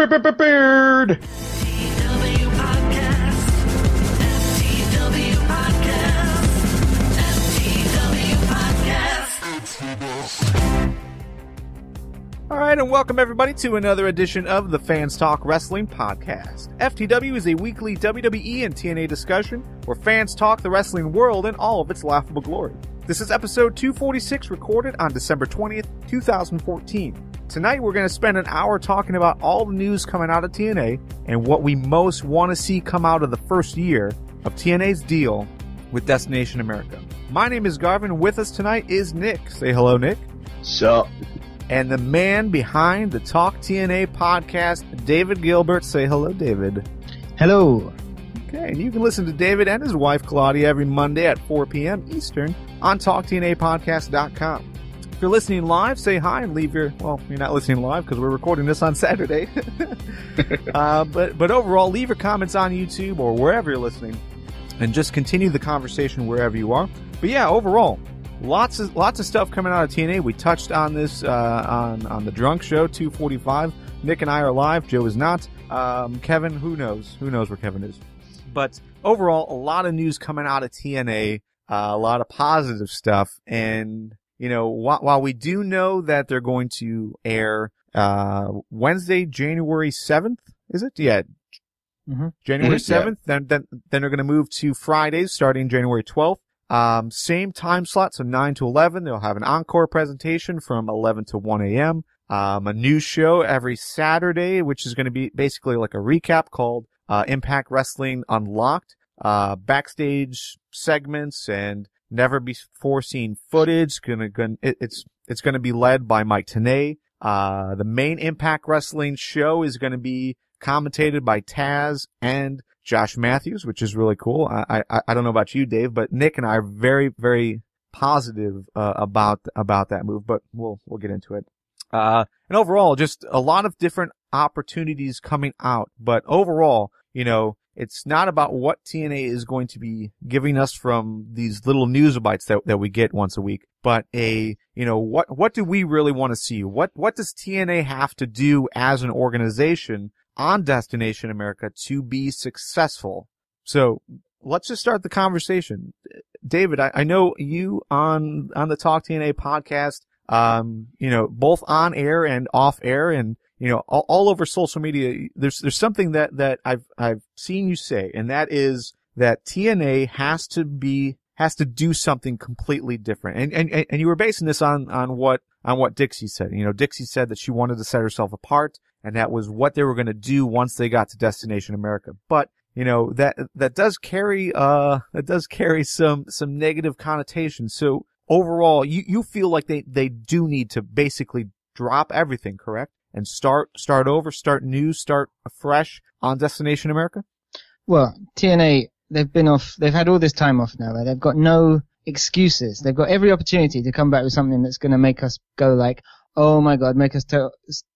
Beard. FTW Podcast. FTW Podcast. FTW Podcast. All right, and welcome everybody to another edition of the Fans Talk Wrestling Podcast. FTW is a weekly WWE and TNA discussion where fans talk the wrestling world in all of its laughable glory. This is episode 246, recorded on December 20th, 2014. Tonight we're going to spend an hour talking about all the news coming out of TNA and what we most want to see come out of the first year of TNA's deal with Destination America. My name is Garvin. With us tonight is Nick. Say hello, Nick. Sup? And the man behind the Talk TNA podcast, David Gilbert. Say hello, David. Hello. Okay, and you can listen to David and his wife, Claudia, every Monday at 4 p.m. Eastern on TalkTNApodcast.com. If you're listening live, say hi and leave your, well, you're not listening live because we're recording this on Saturday. But overall, leave your comments on YouTube or wherever you're listening and just continue the conversation wherever you are. But yeah, overall, lots of stuff coming out of TNA. We touched on this on the Drunk Show 245. Nick and I are live. Joe is not. Kevin, who knows? Who knows where Kevin is? But overall, a lot of news coming out of TNA, a lot of positive stuff. And, you know, while we do know that they're going to air Wednesday, January 7th, is it? Yeah. Mm-hmm. January 7th. Yeah. Then they're going to move to Fridays starting January 12th. Same time slot, so 9 to 11. They'll have an encore presentation from 11 to 1 a.m. A news show every Saturday, which is going to be basically like a recap called Impact Wrestling Unlocked. Backstage segments and never before seen footage. It's going to be led by Mike Tenay. The main Impact Wrestling show is going to be commentated by Taz and Josh Matthews, which is really cool. I don't know about you, Dave, but Nick and I are very, very positive about that move, but we'll get into it. And overall, just a lot of different opportunities coming out. But overall, you know, it's not about what TNA is going to be giving us from these little news bites that we get once a week, but what do we really want to see? What does TNA have to do as an organization on Destination America to be successful? So let's just start the conversation. David, I know you on the Talk TNA podcast, both on air and off air and, all over social media. There's something that I've seen you say, and that is that TNA has to do something completely different. And you were basing this on what Dixie said. Dixie said that she wanted to set herself apart, and that was what they were going to do once they got to Destination America. But, that does carry some negative connotations. So overall, you feel like they do need to basically drop everything, correct? And start over, start new, start afresh on Destination America? Well, TNA, they've had all this time off now, right? They've got no excuses. They've got every opportunity to come back with something that's going to make us go like, oh my God, make us tell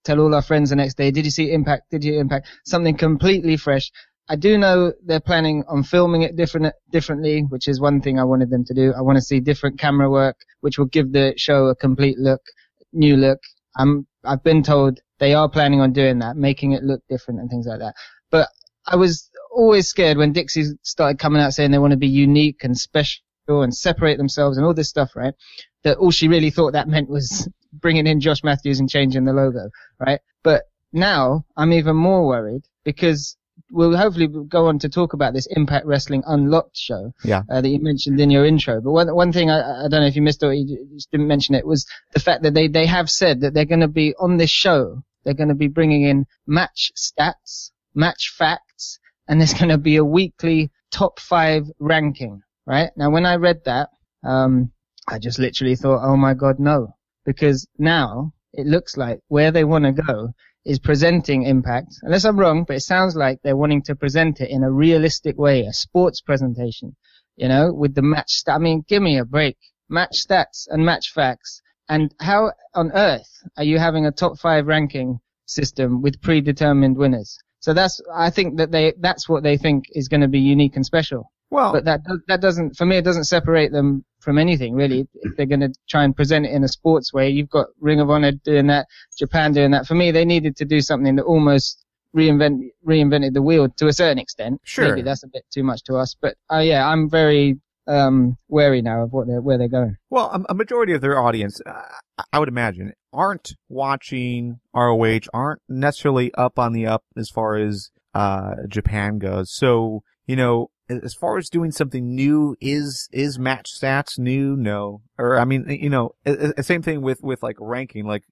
all our friends the next day, did you see Impact? Did you Impact? Something completely fresh. I do know they're planning on filming it differently, which is one thing I wanted them to do. I want to see different camera work, which will give the show a complete look, new look. I've been told they are planning on doing that, making it look different and things like that. But I was always scared when Dixie started coming out saying they want to be unique and special and separate themselves and all this stuff, right? That all she really thought that meant was bringing in Josh Matthews and changing the logo, right? But now I'm even more worried because we'll hopefully go on to talk about this Impact Wrestling Unlocked show that you mentioned in your intro. But one thing, I don't know if you missed or you just didn't mention it, was the fact that they have said that they're going to be on this show. They're going to be bringing in match stats, match facts, and there's going to be a weekly top 5 ranking, right? Now, when I read that, I just literally thought, oh my God, no. Because now it looks like where they want to go is presenting Impact. Unless I'm wrong, but it sounds like they're wanting to present it in a realistic way, a sports presentation, with the match I mean, give me a break. Match stats and match facts. And how on earth are you having a top 5 ranking system with predetermined winners? So I think that's what they think is going to be unique and special. Well, but that doesn't, for me, it doesn't separate them from anything, really. If they're going to try and present it in a sports way, you've got Ring of Honor doing that, Japan doing that. For me, they needed to do something that almost reinvented the wheel to a certain extent. Sure. Maybe that's a bit too much to us, but yeah, I'm very wary now of where they're going. Well, a majority of their audience, I would imagine, aren't watching ROH, aren't necessarily up on the up as far as Japan goes. So, you know, as far as doing something new, is match stats new? No. Or, I mean, you know, same thing with like ranking. Like,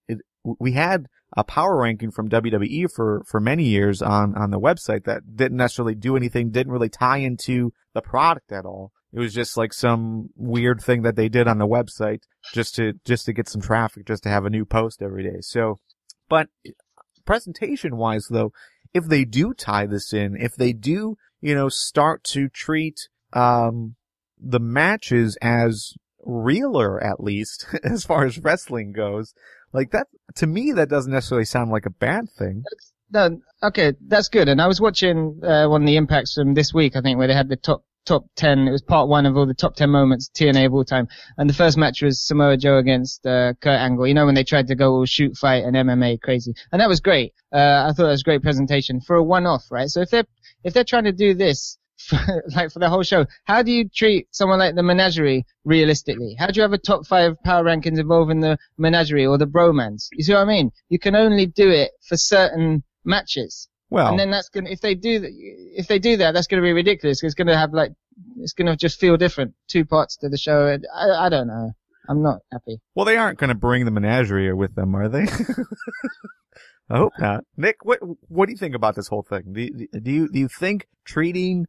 we had a power ranking from WWE for many years on the website that didn't necessarily do anything, didn't really tie into the product at all. It was just like some weird thing that they did on the website just to get some traffic, just to have a new post every day. So, but presentation wise though, if they do tie this in, if they do, you know, start to treat, the matches as realer, at least, as far as wrestling goes, like that, to me, that doesn't necessarily sound like a bad thing. No, okay, that's good. And I was watching, one of the impacts from this week, I think, where they had the top 10. It was part one of all the top 10 moments TNA of all time. And the first match was Samoa Joe against Kurt Angle. You know, when they tried to go all shoot, fight, and MMA crazy. And that was great. I thought that was a great presentation for a one-off, right? So if they're trying to do this, for the whole show, how do you treat someone like the Menagerie realistically? How do you have a top 5 power rankings involving the Menagerie or the Bromans? You see what I mean? You can only do it for certain matches. Well, and then that's gonna, if they do that, that's gonna be ridiculous. It's gonna have it's gonna just feel different. 2 parts to the show. I don't know. I'm not happy. well, they aren't going to bring the Menagerie with them, are they? I hope not. Nick, what do you think about this whole thing? Do you think treating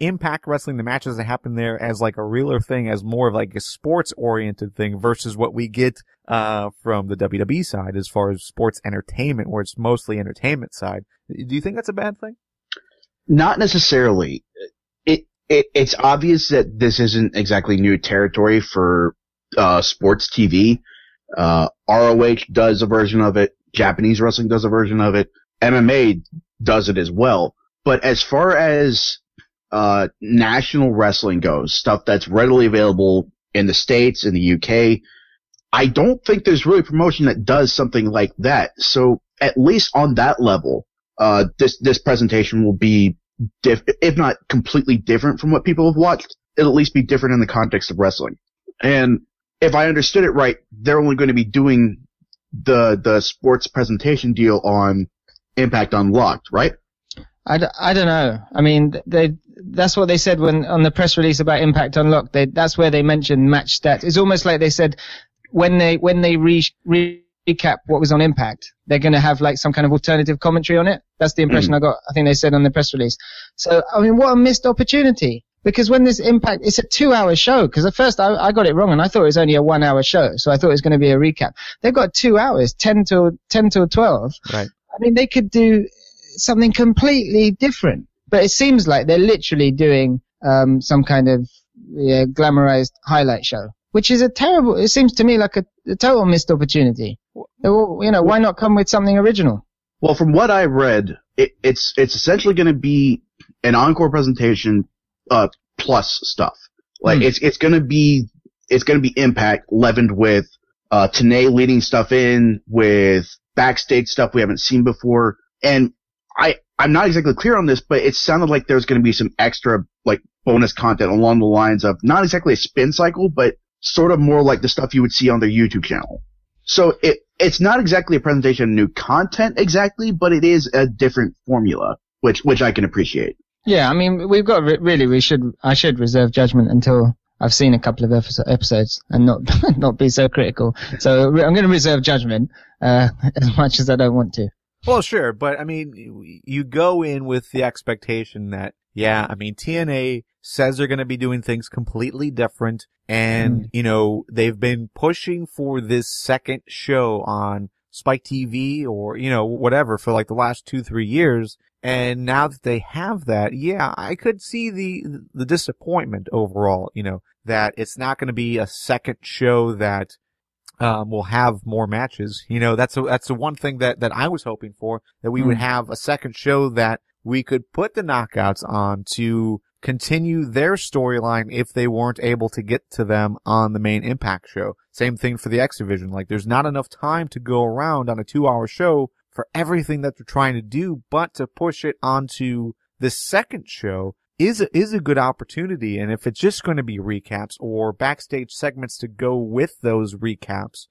Impact Wrestling, the matches that happen there, as like a realer thing, as more of like a sports oriented thing versus what we get from the WWE side as far as sports entertainment, where it's mostly entertainment side? Do you think that's a bad thing? Not necessarily. It's obvious that this isn't exactly new territory for sports TV. ROH does a version of it. Japanese wrestling does a version of it. MMA does it as well. But as far as national wrestling goes, stuff that's readily available in the States, in the UK, I don't think there's really promotion that does something like that. So at least on that level, this presentation will be if not completely different from what people have watched, it'll at least be different in the context of wrestling. And if I understood it right, they're only going to be doing the sports presentation deal on Impact Unlocked, right? I don't know. I mean, that's what they said when on the press release about Impact Unlocked. That's where they mentioned match stats. It's almost like they said when they recap what was on Impact, they're going to have like some kind of alternative commentary on it. That's the impression I got. I think they said on the press release. So, I mean, what a missed opportunity. Because when this Impact, it's a 2-hour show. Because at first I got it wrong and I thought it was only a 1-hour show. So I thought it was going to be a recap. They've got 2 hours, 10 till 12. Right. I mean, they could do something completely different. But it seems like they're literally doing some kind of glamorized highlight show, which is it seems to me like a total missed opportunity. You know, why not come with something original? Well, from what I read, it's essentially going to be an encore presentation plus stuff. Like it's going to be Impact leavened with TNA leading stuff in, with backstage stuff we haven't seen before. And I'm not exactly clear on this, but it sounded like there's going to be some extra like bonus content along the lines of not exactly a spin cycle, but sort of more like the stuff you would see on their YouTube channel. So it's not exactly a presentation of new content exactly, but it is a different formula, which I can appreciate. Yeah, I mean, we've got I should reserve judgment until I've seen a couple of episodes and not be so critical. So I'm going to reserve judgment, as much as I don't want to. Well, sure, but I mean, you go in with the expectation that, yeah, I mean, TNA says they're going to be doing things completely different, and, you know, they've been pushing for this second show on Spike TV or, you know, whatever for like the last 2-3 years, and now that they have that, yeah, I could see the disappointment overall, you know, that it's not going to be a second show that will have more matches. You know, that's the one thing that I was hoping for, that we would have a second show that we could put the knockouts on to continue their storyline if they weren't able to get to them on the main Impact show. Same thing for the X Division. Like, there's not enough time to go around on a 2-hour show for everything that they're trying to do, but to push it onto the second show is a good opportunity. And if it's just going to be recaps or backstage segments to go with those recaps,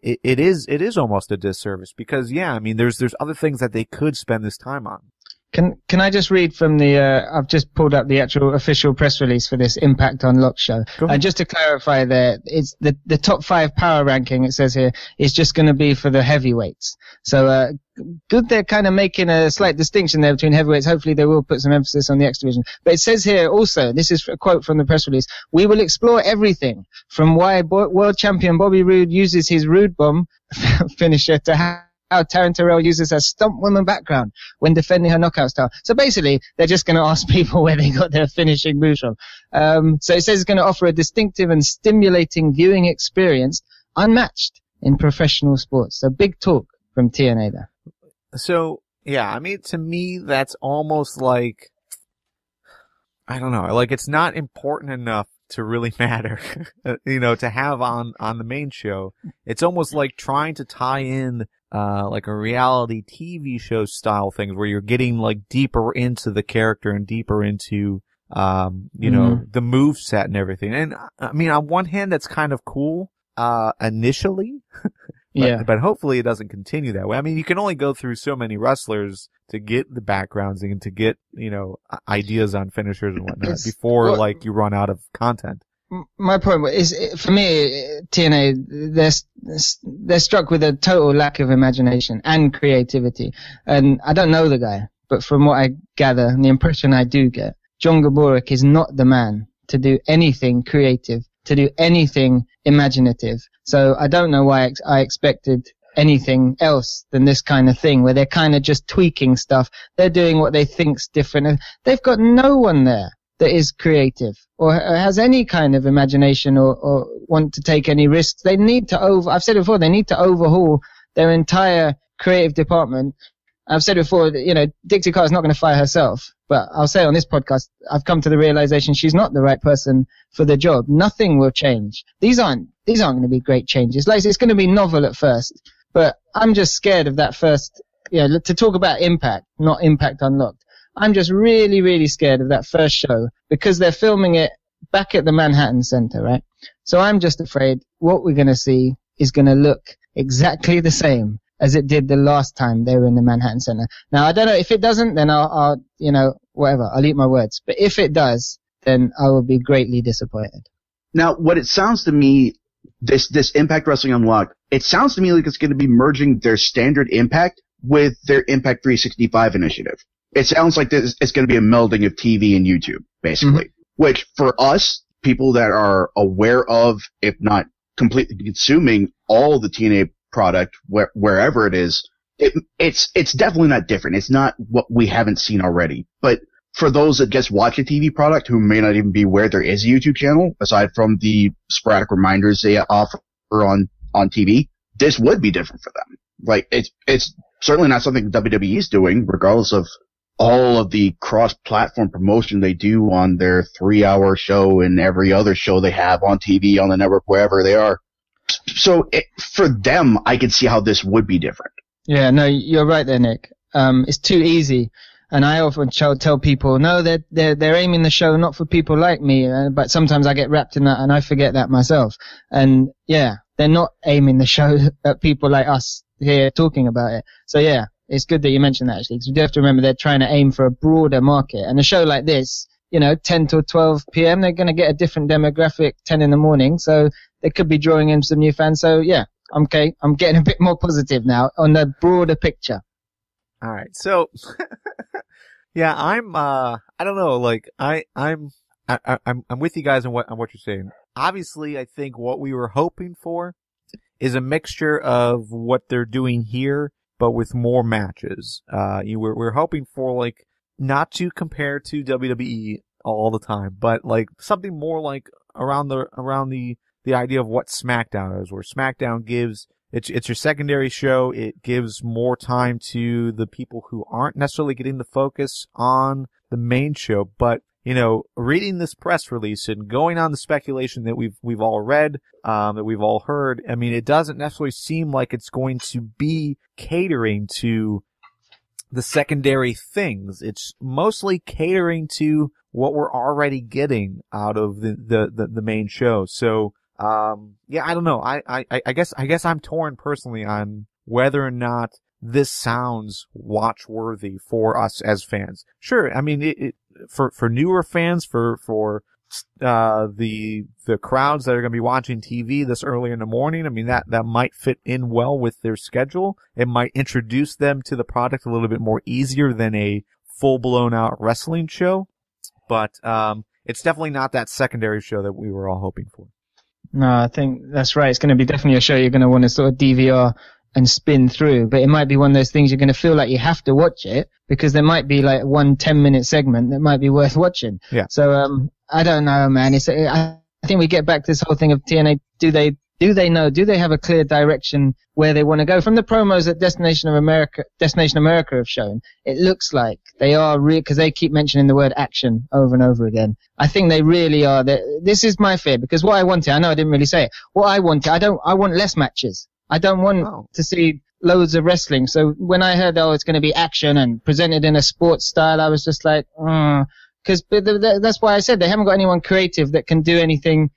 it is almost a disservice because, yeah, I mean, there's other things that they could spend this time on. Can I just read from I've just pulled up the actual official press release for this Impact Unlocked show. And just to clarify there, it's the top 5 power ranking, it says here, is just going to be for the heavyweights. So, good they're kind of making a slight distinction there between heavyweights. Hopefully they will put some emphasis on the X division. But it says here also, this is a quote from the press release, we will explore everything from why world champion Bobby Roode uses his Roode Bomb finisher to how Taryn Terrell uses her stomp woman background when defending her knockout style. So basically, they're just going to ask people where they got their finishing moves from. So it says it's going to offer a distinctive and stimulating viewing experience unmatched in professional sports. So big talk from TNA there. So, yeah, I mean, to me, that's almost like, I don't know, like it's not important enough to really matter, to have on the main show. It's almost like trying to tie in like a reality TV show style things where you're getting like deeper into the character and deeper into, the move set and everything. And I mean, on one hand, that's kind of cool, initially. But hopefully it doesn't continue that way. I mean, you can only go through so many wrestlers to get the backgrounds and to get, ideas on finishers and whatnot before you run out of content. My point is, for me, TNA, they're struck with a total lack of imagination and creativity. And I don't know the guy, but from what I gather and the impression I do get, John Gaborik is not the man to do anything creative, to do anything imaginative. So I don't know why I expected anything else than this kind of thing where they're kind of just tweaking stuff. They're doing what they think's different. And they've got no one there that is creative or has any kind of imagination or want to take any risks. They need to I've said it before, they need to overhaul their entire creative department. I've said before that, Dixie Carter's not going to fire herself, but I'll say on this podcast, I've come to the realization she's not the right person for the job. Nothing will change. These aren't going to be great changes. Like, it's going to be novel at first, but I'm just scared of that first, to talk about Impact, not Impact Unlocked. I'm just really, really scared of that first show because they're filming it back at the Manhattan Center, right? So I'm just afraid what we're going to see is going to look exactly the same as it did the last time they were in the Manhattan Center. Now, I don't know if it doesn't, then I'll whatever, I'll eat my words. But if it does, then I will be greatly disappointed. Now, what it sounds to me, this Impact Wrestling Unlocked, it sounds to me like it's going to be merging their standard Impact with their Impact 365 initiative. It sounds like it's going to be a melding of TV and YouTube, basically. Which, for us, people that are aware of, if not completely consuming all the TNA product, wherever it is, it's definitely not different. It's not what we haven't seen already. But for those that just watch a TV product who may not even be aware there is a YouTube channel, aside from the sporadic reminders they offer on TV, this would be different for them. Like, it's certainly not something WWE is doing, regardless of all of the cross-platform promotion they do on their 3-hour show and every other show they have on TV, on the network, wherever they are. So for them, I could see how this would be different. Yeah, no, you're right there, Nick. It's too easy. And I often tell people, no, they're aiming the show not for people like me, but sometimes I get wrapped in that and I forget that myself. And yeah, they're not aiming the show at people like us here talking about it. So yeah, it's good that you mentioned that actually, because we do have to remember they're trying to aim for a broader market. And a show like this, 10 to 12 p.m., they're going to get a different demographic 10 in the morning. So they could be drawing in some new fans. So yeah, okay, I'm getting a bit more positive now on the broader picture. All right. So, yeah, I don't know, like, I'm with you guys on what you're saying. Obviously, I think what we were hoping for is a mixture of what they're doing here, but with more matches. We're hoping for, like, not to compare to WWE all the time, but like something more like around the idea of what SmackDown is, where SmackDown gives it's your secondary show. It gives more time to the people who aren't necessarily getting the focus on the main show, but reading this press release and going on the speculation that we've all read, that we've all heard, I mean, it doesn't necessarily seem like it's going to be catering to the secondary things. It's mostly catering to what we're already getting out of the main show. So, yeah, I don't know. I guess I'm torn personally on whether or not this sounds watch-worthy for us as fans. Sure, I mean, for newer fans, for the crowds that are going to be watching TV this early in the morning, I mean, that might fit in well with their schedule. It might introduce them to the product a little bit more easier than a full-blown out wrestling show. But, it's definitely not that secondary show that we were all hoping for. No, I think that's right. It's going to be definitely a show you're going to want to sort of DVR and spin through, but it might be one of those things you're going to feel like you have to watch it because there might be like one 10-minute segment that might be worth watching. Yeah. So, I don't know, man. I think we get back to this whole thing of TNA. Do they know? Do they have a clear direction where they want to go? From the promos that Destination America have shown, it looks like they are because they keep mentioning the word action over and over again. I think they really are. This is my fear because what I wanted, I know I didn't really say it. What I wanted, I want less matches. I don't want to see loads of wrestling. So when I heard, it's going to be action and presented in a sports style, I was just like, because that's why I said they haven't got anyone creative that can do anything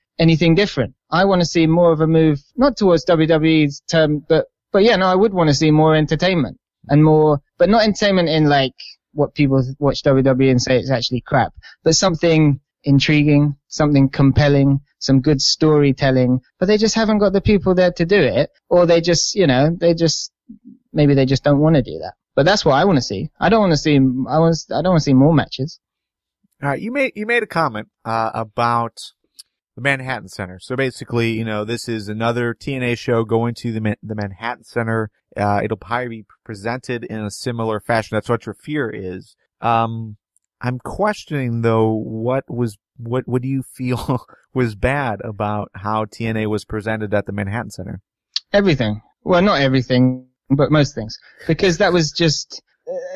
different. I want to see more of a move, not towards WWE's term, but yeah, no, I would want to see more entertainment and more, but not entertainment in like what people watch WWE and say it's actually crap, but something intriguing, something compelling, some good storytelling, but they just haven't got the people there to do it, or they just, maybe they just don't want to do that. But that's what I want to see. I don't want to see more matches. All right, you made a comment about the Manhattan Center. So basically, this is another TNA show going to the Manhattan Center. It'll probably be presented in a similar fashion. That's what your fear is. I'm questioning though, what do you feel was bad about how TNA was presented at the Manhattan Center? Everything. Well, not everything, but most things. Because that was just,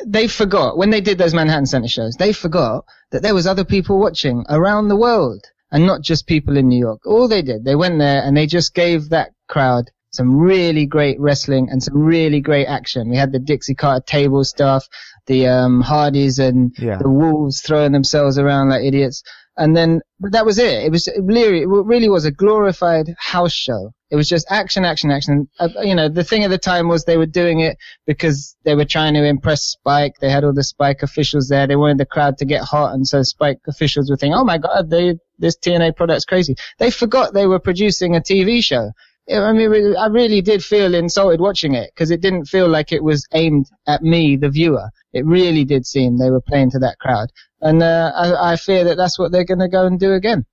they forgot, when they did those Manhattan Center shows, they forgot that there was other people watching around the world and not just people in New York. All they did, they went there and they just gave that crowd some really great wrestling and some really great action. We had the Dixie Carter table stuff, the Hardys and the Wolves throwing themselves around like idiots. And then, but that was it. It really was a glorified house show. It was just action, action, action. The thing at the time was they were doing it because they were trying to impress Spike. They had all the Spike officials there. They wanted the crowd to get hot, and so Spike officials were thinking, oh my God, this TNA product's crazy. They forgot they were producing a TV show. I mean, I really did feel insulted watching it because it didn't feel like it was aimed at me, the viewer. It really did seem they were playing to that crowd. And I fear that that's what they're going to go and do again.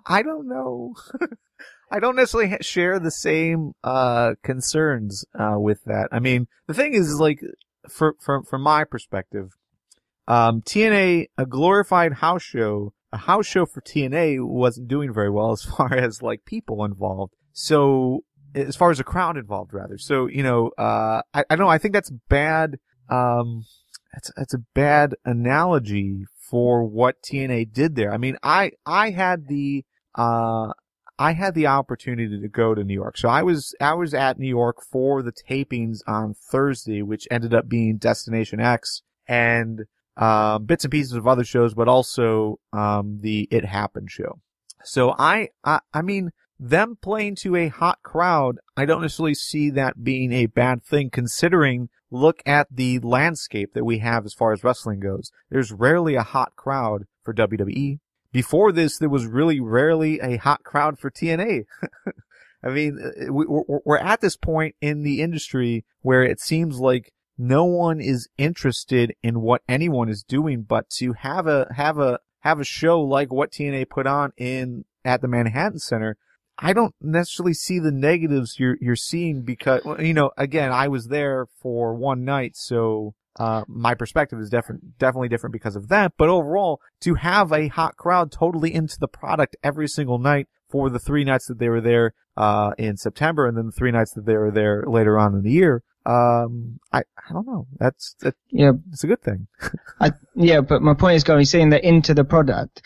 I don't know. I don't necessarily share the same concerns with that. I mean, the thing is, like, from my perspective, TNA, a glorified house show, a house show for TNA wasn't doing very well as far as like people involved. So as far as a crowd involved, rather. So I don't know. I think that's bad. That's a bad analogy for what TNA did there. I mean, I had the opportunity to go to New York. So I was at New York for the tapings on Thursday, which ended up being Destination X and bits and pieces of other shows, but also the It Happened show. So I mean, them playing to a hot crowd, I don't necessarily see that being a bad thing, considering look at the landscape that we have as far as wrestling goes. There's rarely a hot crowd for WWE. Before this, there was really rarely a hot crowd for TNA. I mean, we're at this point in the industry where it seems like no one is interested in what anyone is doing, but to have a show like what TNA put on at the Manhattan Center. I don't necessarily see the negatives you're seeing because, again, I was there for one night, so my perspective is definitely different because of that. But overall, to have a hot crowd totally into the product every single night for the 3 nights that they were there in September, and then the 3 nights that they were there later on in the year, I don't know. It's a good thing. But my point is going, seeing that into the product,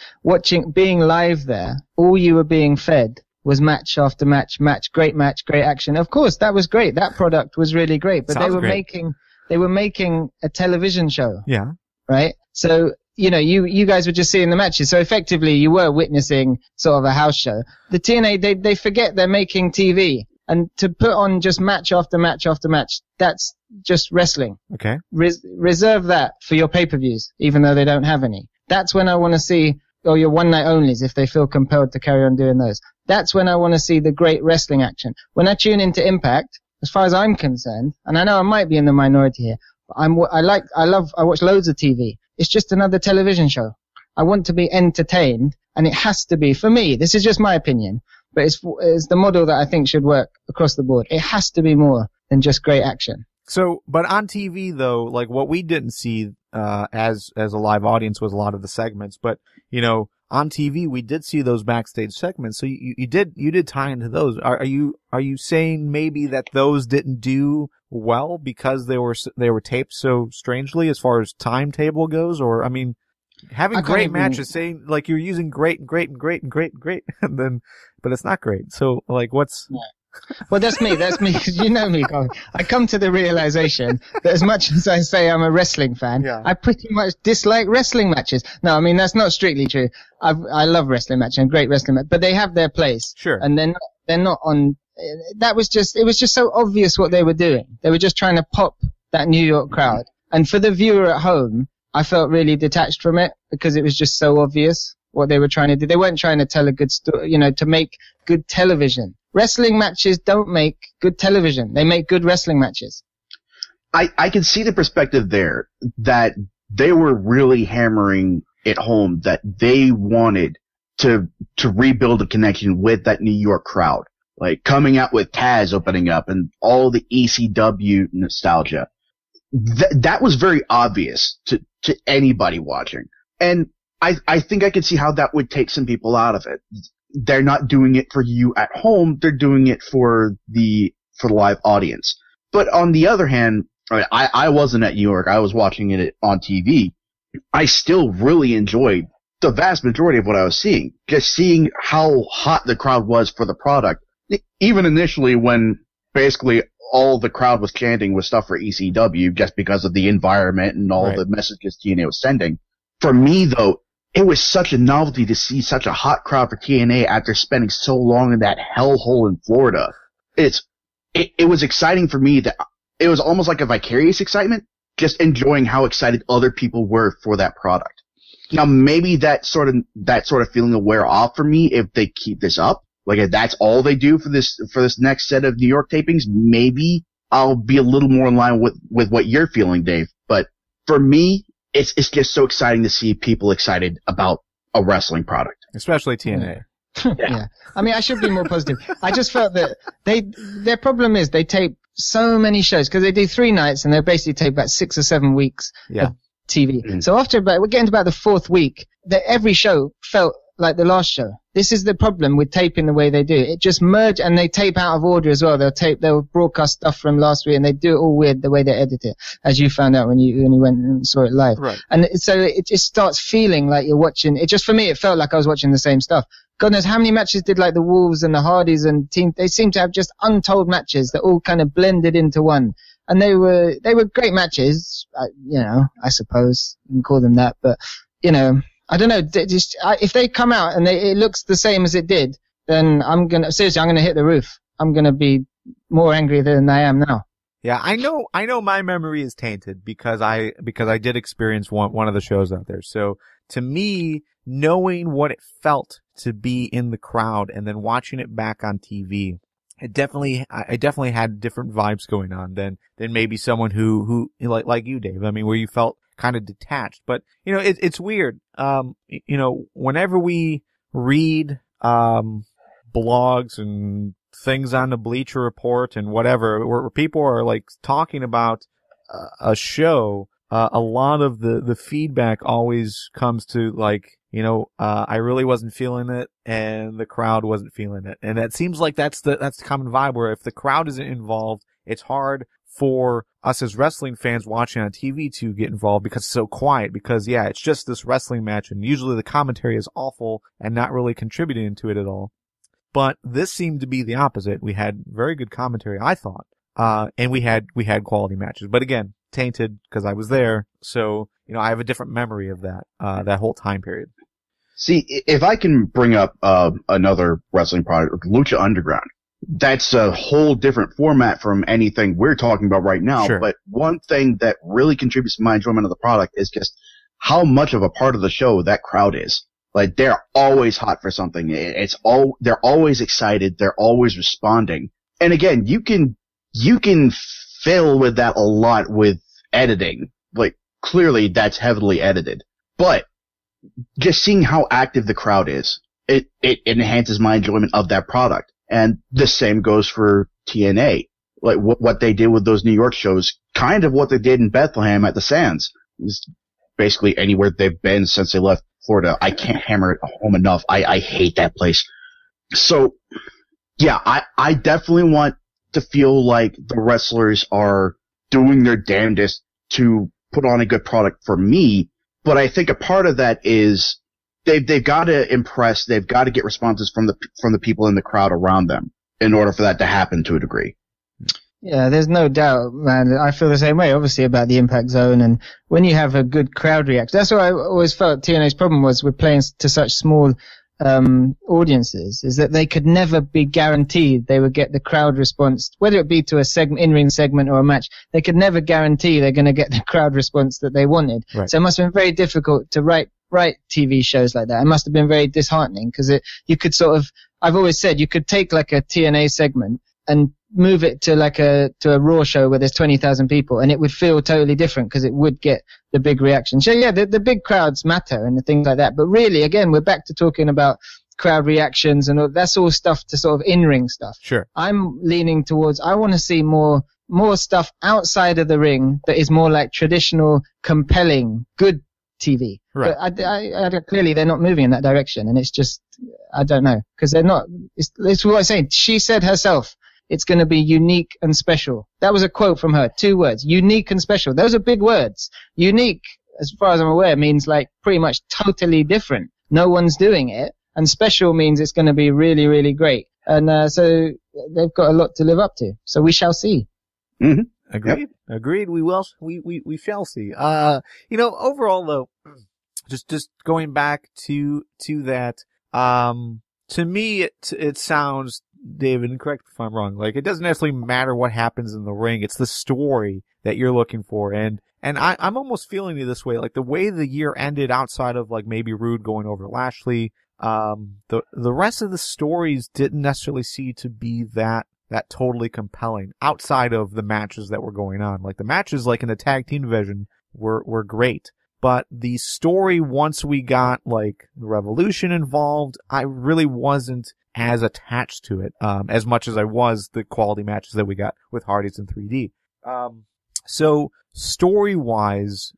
being live there, all you were being fed was match after match, great action. Of course, that was great. That product was really great, but Sounds they were making a television show. Yeah. Right? So, you guys were just seeing the matches. So effectively, you were witnessing sort of a house show. The TNA, they forget they're making TV. And to put on just match after match after match, that's just wrestling. Okay. Reserve that for your pay-per-views, even though they don't have any. That's when I want to see, or your one-night onlys, if they feel compelled to carry on doing those. That's when I want to see the great wrestling action. When I tune into Impact, as far as I'm concerned, and I know I might be in the minority here, but I watch loads of TV. It's just another television show. I want to be entertained, and it has to be, for me, this is just my opinion, but it's the model that I think should work across the board. It has to be more than just great action. So, but on TV though, like what we didn't see, as a live audience was a lot of the segments, but, on TV we did see those backstage segments. So you did tie into those. Are you saying maybe that those didn't do well because they were taped so strangely as far as timetable goes? Or, I mean, having great matches, saying like you're using great and great and great and great and great, and then, but it's not great. So like, what's? Yeah. Well, that's me. You know me, Colin. I come to the realization that as much as I say I'm a wrestling fan, I pretty much dislike wrestling matches. No, I mean, that's not strictly true. I love wrestling matches and great wrestling matches, but they have their place. Sure. And they're not on, it was just so obvious what they were doing. They were just trying to pop that New York crowd. And for the viewer at home, I felt really detached from it because it was just so obvious what they were trying to do. They weren't trying to tell a good story, to make good television. Wrestling matches don't make good television. They make good wrestling matches. I can see the perspective there that they were really hammering it home that they wanted to rebuild a connection with that New York crowd. Like coming out with Taz opening up and all the ECW nostalgia. That was very obvious to anybody watching. And I think I could see how that would take some people out of it. They're not doing it for you at home. They're doing it for the live audience. But on the other hand, I wasn't at New York. I was watching it on TV. I still really enjoyed the vast majority of what I was seeing. Just seeing how hot the crowd was for the product. Even initially when basically all the crowd was chanting was stuff for ECW just because of the environment and all the messages TNA was sending. For me though, it was such a novelty to see such a hot crowd for TNA after spending so long in that hellhole in Florida. It was exciting for me that it was almost like a vicarious excitement, just enjoying how excited other people were for that product. Now maybe that sort of feeling will wear off for me if they keep this up. Like if that's all they do for this next set of New York tapings, maybe I'll be a little more in line with what you're feeling, Dave. But for me, it's just so exciting to see people excited about a wrestling product. Especially TNA. Yeah. I mean, I should be more positive. I just felt that their problem is they tape so many shows because they do 3 nights and they basically tape about 6 or 7 weeks of TV. Mm-hmm. So we're getting to about the 4th week, that every show felt like the last show. This is the problem with taping the way they do. It just merge, and they tape out of order as well. They'll broadcast stuff from last week and they do it all weird the way they edit it, as you found out when you went and saw it live. Right. And so it just starts feeling like you're watching, for me, it felt like I was watching the same stuff. God knows how many matches did like the Wolves and the Hardys and they seem to have just untold matches that all kind of blended into one. And they were great matches, I suppose you can call them that, but I don't know. If they come out and it looks the same as it did, then I'm gonna hit the roof. I'm gonna be more angry than I am now. Yeah, I know my memory is tainted because I did experience one of the shows out there. So to me, knowing what it felt to be in the crowd and then watching it back on TV, I definitely had different vibes going on than maybe someone who like you, Dave. I mean, where you felt kind of detached, but it's weird. Whenever we read blogs and things on the Bleacher Report and whatever, where people are like talking about a show, a lot of the feedback always comes to like, I really wasn't feeling it and the crowd wasn't feeling it. And that seems like that's the common vibe, where if the crowd isn't involved, it's hard for us as wrestling fans watching on TV to get involved because it's so quiet. Because, yeah, it's just this wrestling match, and usually the commentary is awful and not really contributing to it at all. But this seemed to be the opposite. We had very good commentary, I thought. And we had quality matches. But again, tainted because I was there. So, I have a different memory of that whole time period. See, if I can bring up another wrestling product, Lucha Underground, that's a whole different format from anything we're talking about right now. Sure. But one thing that really contributes to my enjoyment of the product is just how much of a part of the show that crowd is. Like, they're always hot for something. They're always excited. They're always responding. And again, you can fail with that a lot with editing. Like, clearly that's heavily edited. But just seeing how active the crowd is, it enhances my enjoyment of that product. And the same goes for TNA. Like, what they did with those New York shows, kind of what they did in Bethlehem at the Sands. Is basically anywhere they've been since they left Florida. I can't hammer it home enough. I hate that place. So, yeah, I definitely want to feel like the wrestlers are doing their damnedest to put on a good product for me. But I think a part of that is they've got to impress. They've got to get responses from the people in the crowd around them in order for that to happen to a degree. Yeah, there's no doubt, man. I feel the same way, obviously, about the Impact Zone. And when you have a good crowd reaction, that's what I always felt TNA's problem was with playing to such small audiences, is that they could never be guaranteed they would get the crowd response, whether it be to a in-ring segment or a match. They could never guarantee they're going to get the crowd response that they wanted. Right. So it must have been very difficult to write TV shows like that. It must have been very disheartening because you could sort of, I've always said, you could take like a TNA segment and move it to a Raw show where there's 20,000 people, and it would feel totally different because it would get the big reaction. So yeah, the big crowds matter and the things like that. But really, again, we're back to talking about crowd reactions and all, that's all stuff to sort of in-ring stuff. Sure. I'm leaning towards, I want to see more stuff outside of the ring that is more like traditional, compelling, good TV. Right. But I clearly they're not moving in that direction, and it's just, I don't know, because they're not, it's what I say. She said herself, it's going to be unique and special. That was a quote from her. 2 words. Unique and special. Those are big words. Unique, as far as I'm aware, means like pretty much totally different. No one's doing it. And special means it's going to be really, really great. And so they've got a lot to live up to. So we shall see. Mm-hmm. Agreed. Yep. Agreed. We will. We shall see. Overall though, just going back to that, to me, it sounds, David, and correct me if I'm wrong, like, it doesn't necessarily matter what happens in the ring. It's the story that you're looking for. And I'm almost feeling it this way, like the way the year ended outside of like maybe Rude going over Lashley, the rest of the stories didn't necessarily seem to be that totally compelling outside of the matches that were going on. Like the matches like in the tag team division were great. But the story, once we got like the Revolution involved, I really wasn't as attached to it, as much as I was the quality matches that we got with Hardys and 3D. So story-wise,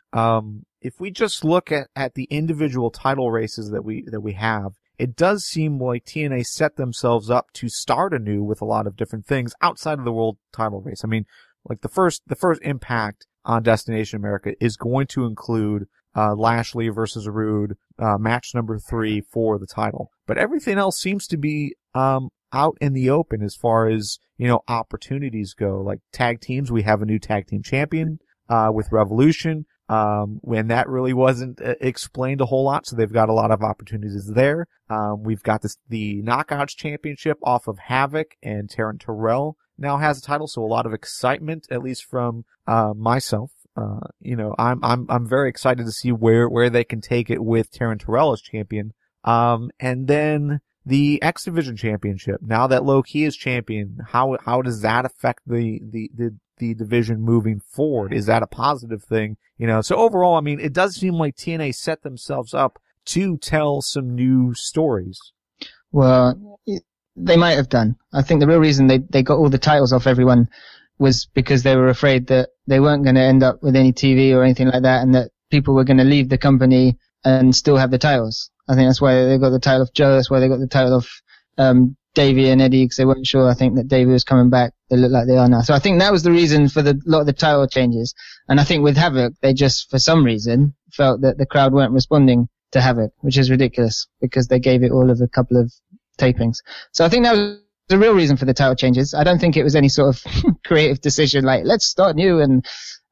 if we just look at the individual title races that we have, it does seem like TNA set themselves up to start anew with a lot of different things outside of the world title race. I mean, like the first Impact on Destination America is going to include Lashley versus Rude, match number 3 for the title. But everything else seems to be out in the open as far as, opportunities go. Like tag teams, we have a new tag team champion with Revolution. When that really wasn't explained a whole lot, so they've got a lot of opportunities there. We've got the Knockouts Championship off of Havoc, and Taryn Terrell now has a title, so a lot of excitement, at least from myself. I'm very excited to see where they can take it with Taryn Terrell as champion. And then the X Division Championship. Now that Low Ki is champion, how does that affect the division moving forward? Is that a positive thing? So overall, I mean, it does seem like TNA set themselves up to tell some new stories. Well, they might have done. I think the real reason they got all the titles off everyone was because they were afraid that they weren't going to end up with any TV or anything like that, and that people were going to leave the company and still have the titles. I think that's why they got the title of Joe. That's why they got the title of Davey and Eddie because they weren't sure. I think that Davey was coming back. They look like they are now. So I think that was the reason for a lot of the title changes. And I think with Havoc, they just, for some reason, felt that the crowd weren't responding to Havoc, which is ridiculous because they gave it all of a couple of tapings. So I think that was the real reason for the title changes. I don't think it was any sort of creative decision like, let's start new. And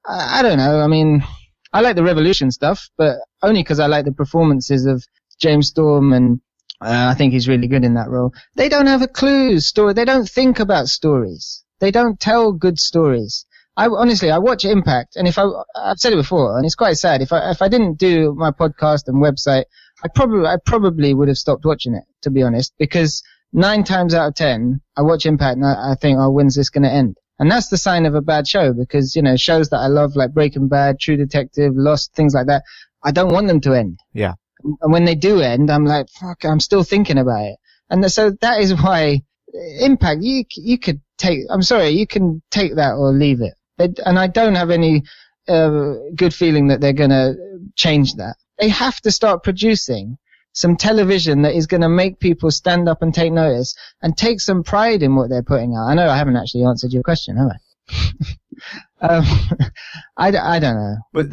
I don't know. I mean, I like the Revolution stuff, but only because I like the performances of James Storm, and I think he's really good in that role. They don't have a clue story. They don't think about stories. They don't tell good stories. Honestly, I watch Impact, and I've said it before, and it's quite sad. If I didn't do my podcast and website, I probably would have stopped watching it, to be honest, because 9 times out of 10, I watch Impact and I think, oh, when's this going to end? And that's the sign of a bad show because, shows that I love like Breaking Bad, True Detective, Lost, things like that, I don't want them to end. Yeah. And when they do end, I'm like, fuck, I'm still thinking about it. And so that is why Impact, you can take that or leave it. And I don't have any good feeling that they're going to change that. They have to start producing some television that is going to make people stand up and take notice and take some pride in what they're putting out. I know I haven't actually answered your question, have I? I don't know. But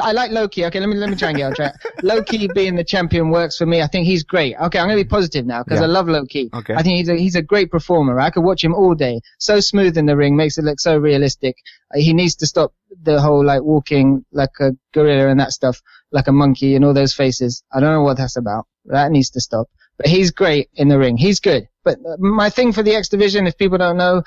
I like Loki. Okay, let me try and get on track. Loki being the champion works for me. I think he's great. Okay, I'm going to be positive now because I love Loki. Okay. I think he's a great performer. I could watch him all day. So smooth in the ring, makes it look so realistic. He needs to stop the whole like walking like a gorilla and that stuff, like a monkey and all those faces. I don't know what that's about. That needs to stop. But he's great in the ring. He's good. But my thing for the X Division, if people don't know,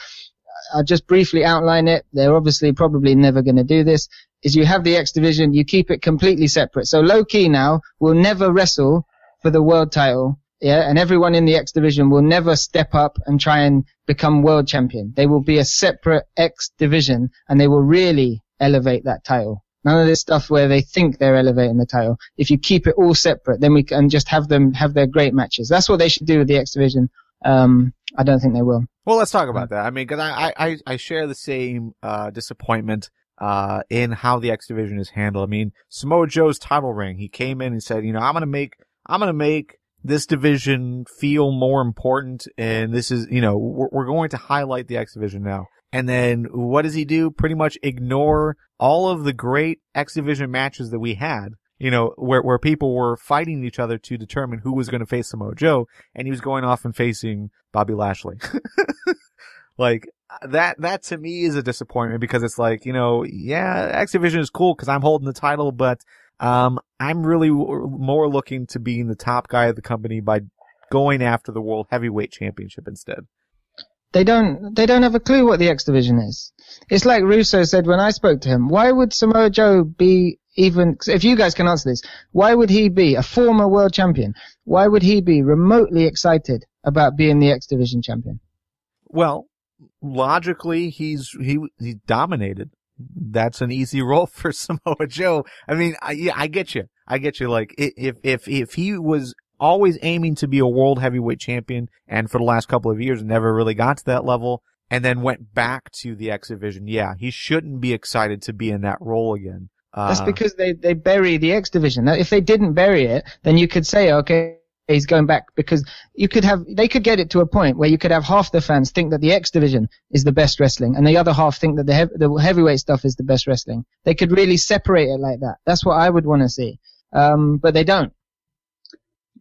I'll just briefly outline it. They're obviously probably never going to do this. Is you have the X Division, you keep it completely separate. So Low Key now will never wrestle for the world title. Yeah. And everyone in the X Division will never step up and try and become world champion. They will be a separate X Division and they will really elevate that title. None of this stuff where they think they're elevating the title. If you keep it all separate, then we can just have them have their great matches. That's what they should do with the X Division. I don't think they will. Well, let's talk about that. I mean, because I share the same disappointment in how the X Division is handled. I mean, Samoa Joe's title reign, he came in and said, I'm gonna make this division feel more important, and this is, we're going to highlight the X Division now. And then what does he do? Pretty much ignore all of the great X Division matches that we had. Where people were fighting each other to determine who was going to face Samoa Joe, and he was going off and facing Bobby Lashley. Like, that to me is a disappointment because it's like, X Division is cool because I'm holding the title, but, I'm really more looking to being the top guy of the company by going after the World Heavyweight Championship instead. They don't have a clue what the X Division is. It's like Russo said when I spoke to him. Why would Samoa Joe be if you guys can answer this, why would he be a former world champion? Why would he be remotely excited about being the X Division champion? Well, logically, he dominated. That's an easy role for Samoa Joe. I mean, I get you. Like, if he was always aiming to be a world heavyweight champion and for the last couple of years never really got to that level and then went back to the X Division, he shouldn't be excited to be in that role again. That's because they bury the X Division. Now, if they didn't bury it, then you could say, okay, he's going back, because they could get it to a point where you could have half the fans think that the X Division is the best wrestling and the other half think that the heavyweight stuff is the best wrestling. They could really separate it like that. That's what I would want to see. But they don't.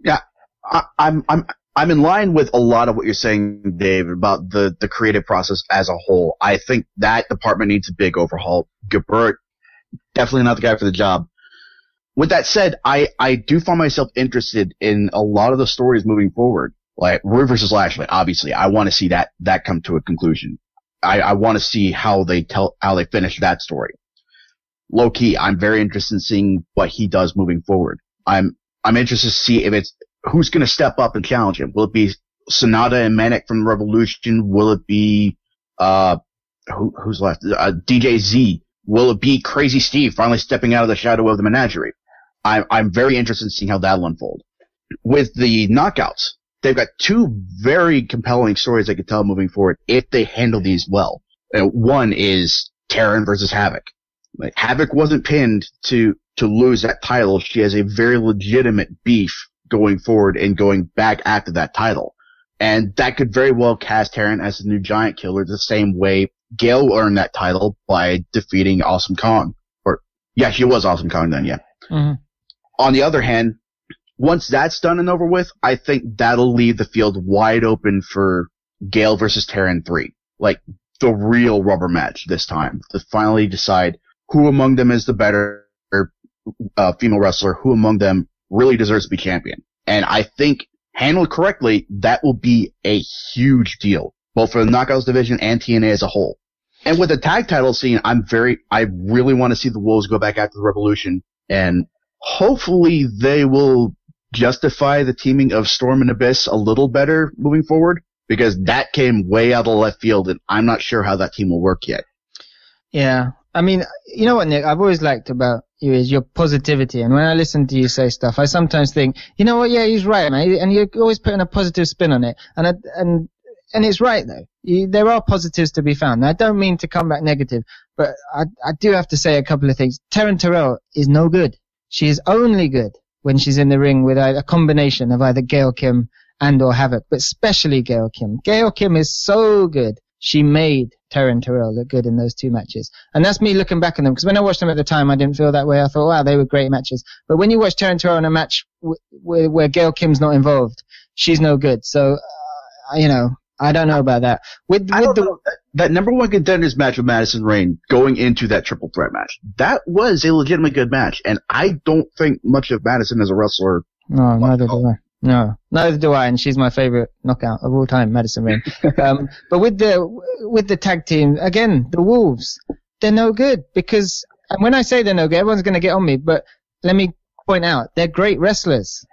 Yeah, I'm in line with a lot of what you're saying, Dave, about the creative process as a whole. I think that department needs a big overhaul. Gilbert, definitely not the guy for the job. With that said, I do find myself interested in a lot of the stories moving forward. Like Roy versus Lashley, obviously, I want to see that come to a conclusion. I want to see how they finish that story. Low key, I'm very interested in seeing what he does moving forward. I'm interested to see if it's who's going to step up and challenge him. Will it be Sonata and Manic from Revolution? Will it be who's left? DJ Z? Will it be Crazy Steve finally stepping out of the shadow of the menagerie? I'm very interested in seeing how that'll unfold. With the knockouts, they've got two very compelling stories they could tell moving forward if they handle these well. One is Taryn versus Havoc. Like, Havoc wasn't pinned to lose that title. She has a very legitimate beef going forward and going back after that title. And that could very well cast Taryn as the new Giant Killer the same way Gail earned that title by defeating Awesome Kong. Yeah, she was Awesome Kong then, yeah. Mm-hmm. On the other hand, once that's done and over with, I think that'll leave the field wide open for Gail versus Taryn 3. Like, the real rubber match this time. To finally decide who among them is the better female wrestler, who among them really deserves to be champion. And I think, handled correctly, that will be a huge deal, both for the Knockouts division and TNA as a whole. And with the tag title scene, I really want to see the Wolves go back after the Revolution, and hopefully they will justify the teaming of Storm and Abyss a little better moving forward, because that came way out of left field, and I'm not sure how that team will work yet. Yeah. I mean, you know what, Nick, I've always liked about you is your positivity. And when I listen to you say stuff, I sometimes think, you know what, yeah, he's right, man. And you're always putting a positive spin on it. And it's right, though. There are positives to be found. Now, I don't mean to come back negative, but I do have to say a couple of things. Taryn Terrell is no good. She is only good when she's in the ring with a combination of either Gail Kim and or Havoc, but especially Gail Kim. Gail Kim is so good. She made Taryn Terrell look good in those two matches. And that's me looking back on them, because when I watched them at the time, I didn't feel that way. I thought, wow, they were great matches. But when you watch Taryn Terrell in a match where Gail Kim's not involved, she's no good. So, I don't know about that. That number one contenders match with Madison Rayne going into that triple threat match, that was a legitimate good match. And I don't think much of Madison as a wrestler. No, neither do I. No, neither do I, and she's my favorite knockout of all time, Madison Rayne. But with the tag team, again, the Wolves, they're no good, because, and when I say they're no good, everyone's going to get on me, but let me point out, they're great wrestlers,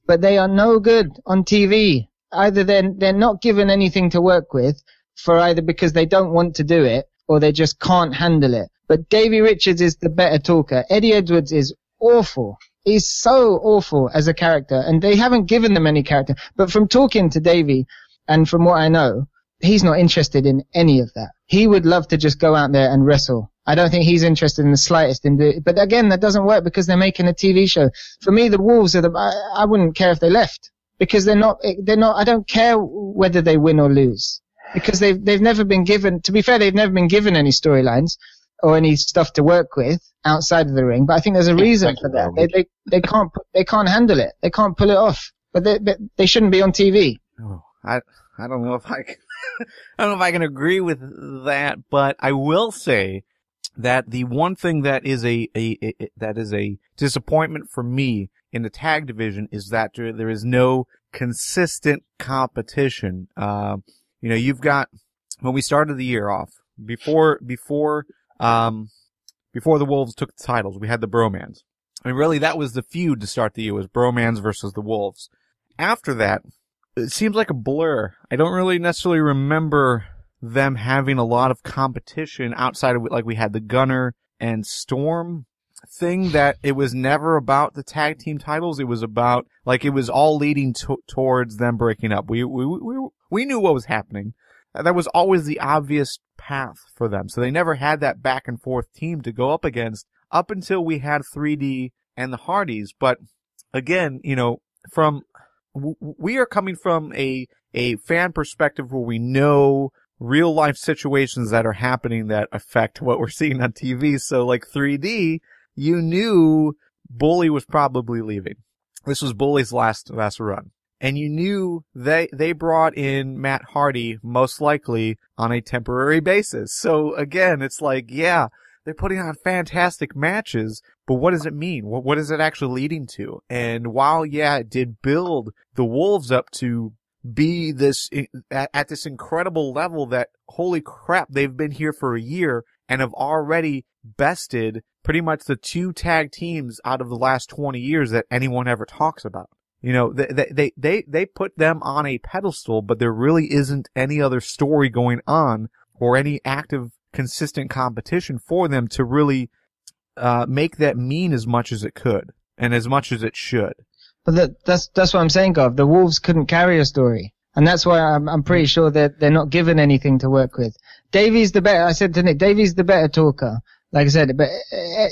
but they are no good on TV. Either they're not given anything to work with, for either because they don't want to do it, or they just can't handle it. But Davey Richards is the better talker. Eddie Edwards is awful. He's so awful as a character, and they haven't given them any character. But from talking to Davey, and from what I know, he's not interested in any of that. He would love to just go out there and wrestle. I don't think he's interested in the slightest in it. But again, that doesn't work because they're making a TV show. For me, the Wolves are I wouldn't care if they left, because they're not, I don't care whether they win or lose, because they've never been given, to be fair, they've never been given any storylines or any stuff to work with outside of the ring. But I think there's a reason for that. They can't handle it. They can't pull it off. But they shouldn't be on TV. Oh, I don't know if I don't know if I can agree with that, but I will say that the one thing that is a disappointment for me in the tag division is that there is no consistent competition. You've got, when we started the year off, before the Wolves took the titles, we had the Bromans. I mean, really, that was the feud to start the year, was Bromans versus the Wolves. After that, it seems like a blur. I don't really necessarily remember them having a lot of competition outside of, like, we had the Gunner and Storm thing, that it was never about the tag team titles. It was about, like, it was all leading towards them breaking up. We knew what was happening. That was always the obvious path for them. So they never had that back and forth team to go up against up until we had 3D and the Hardys. But again, we are coming from a fan perspective where we know real life situations that are happening that affect what we're seeing on TV. So like 3D, you knew Bully was probably leaving. This was Bully's last run. And you knew they brought in Matt Hardy most likely on a temporary basis. So again, it's like, yeah, they're putting on fantastic matches, but what does it mean? What is it actually leading to? And while, yeah, it did build the Wolves up to be this, at this incredible level that, holy crap, they've been here for a year and have already bested pretty much the two tag teams out of the last 20 years that anyone ever talks about. They put them on a pedestal, but there really isn't any other story going on or any active, consistent competition for them to really make that mean as much as it could and as much as it should. But that's what I'm saying, Gov. The Wolves couldn't carry a story, and that's why I'm pretty sure that they're not given anything to work with. Davey's the better. I said to Nick, Davey's the better talker. Like I said, but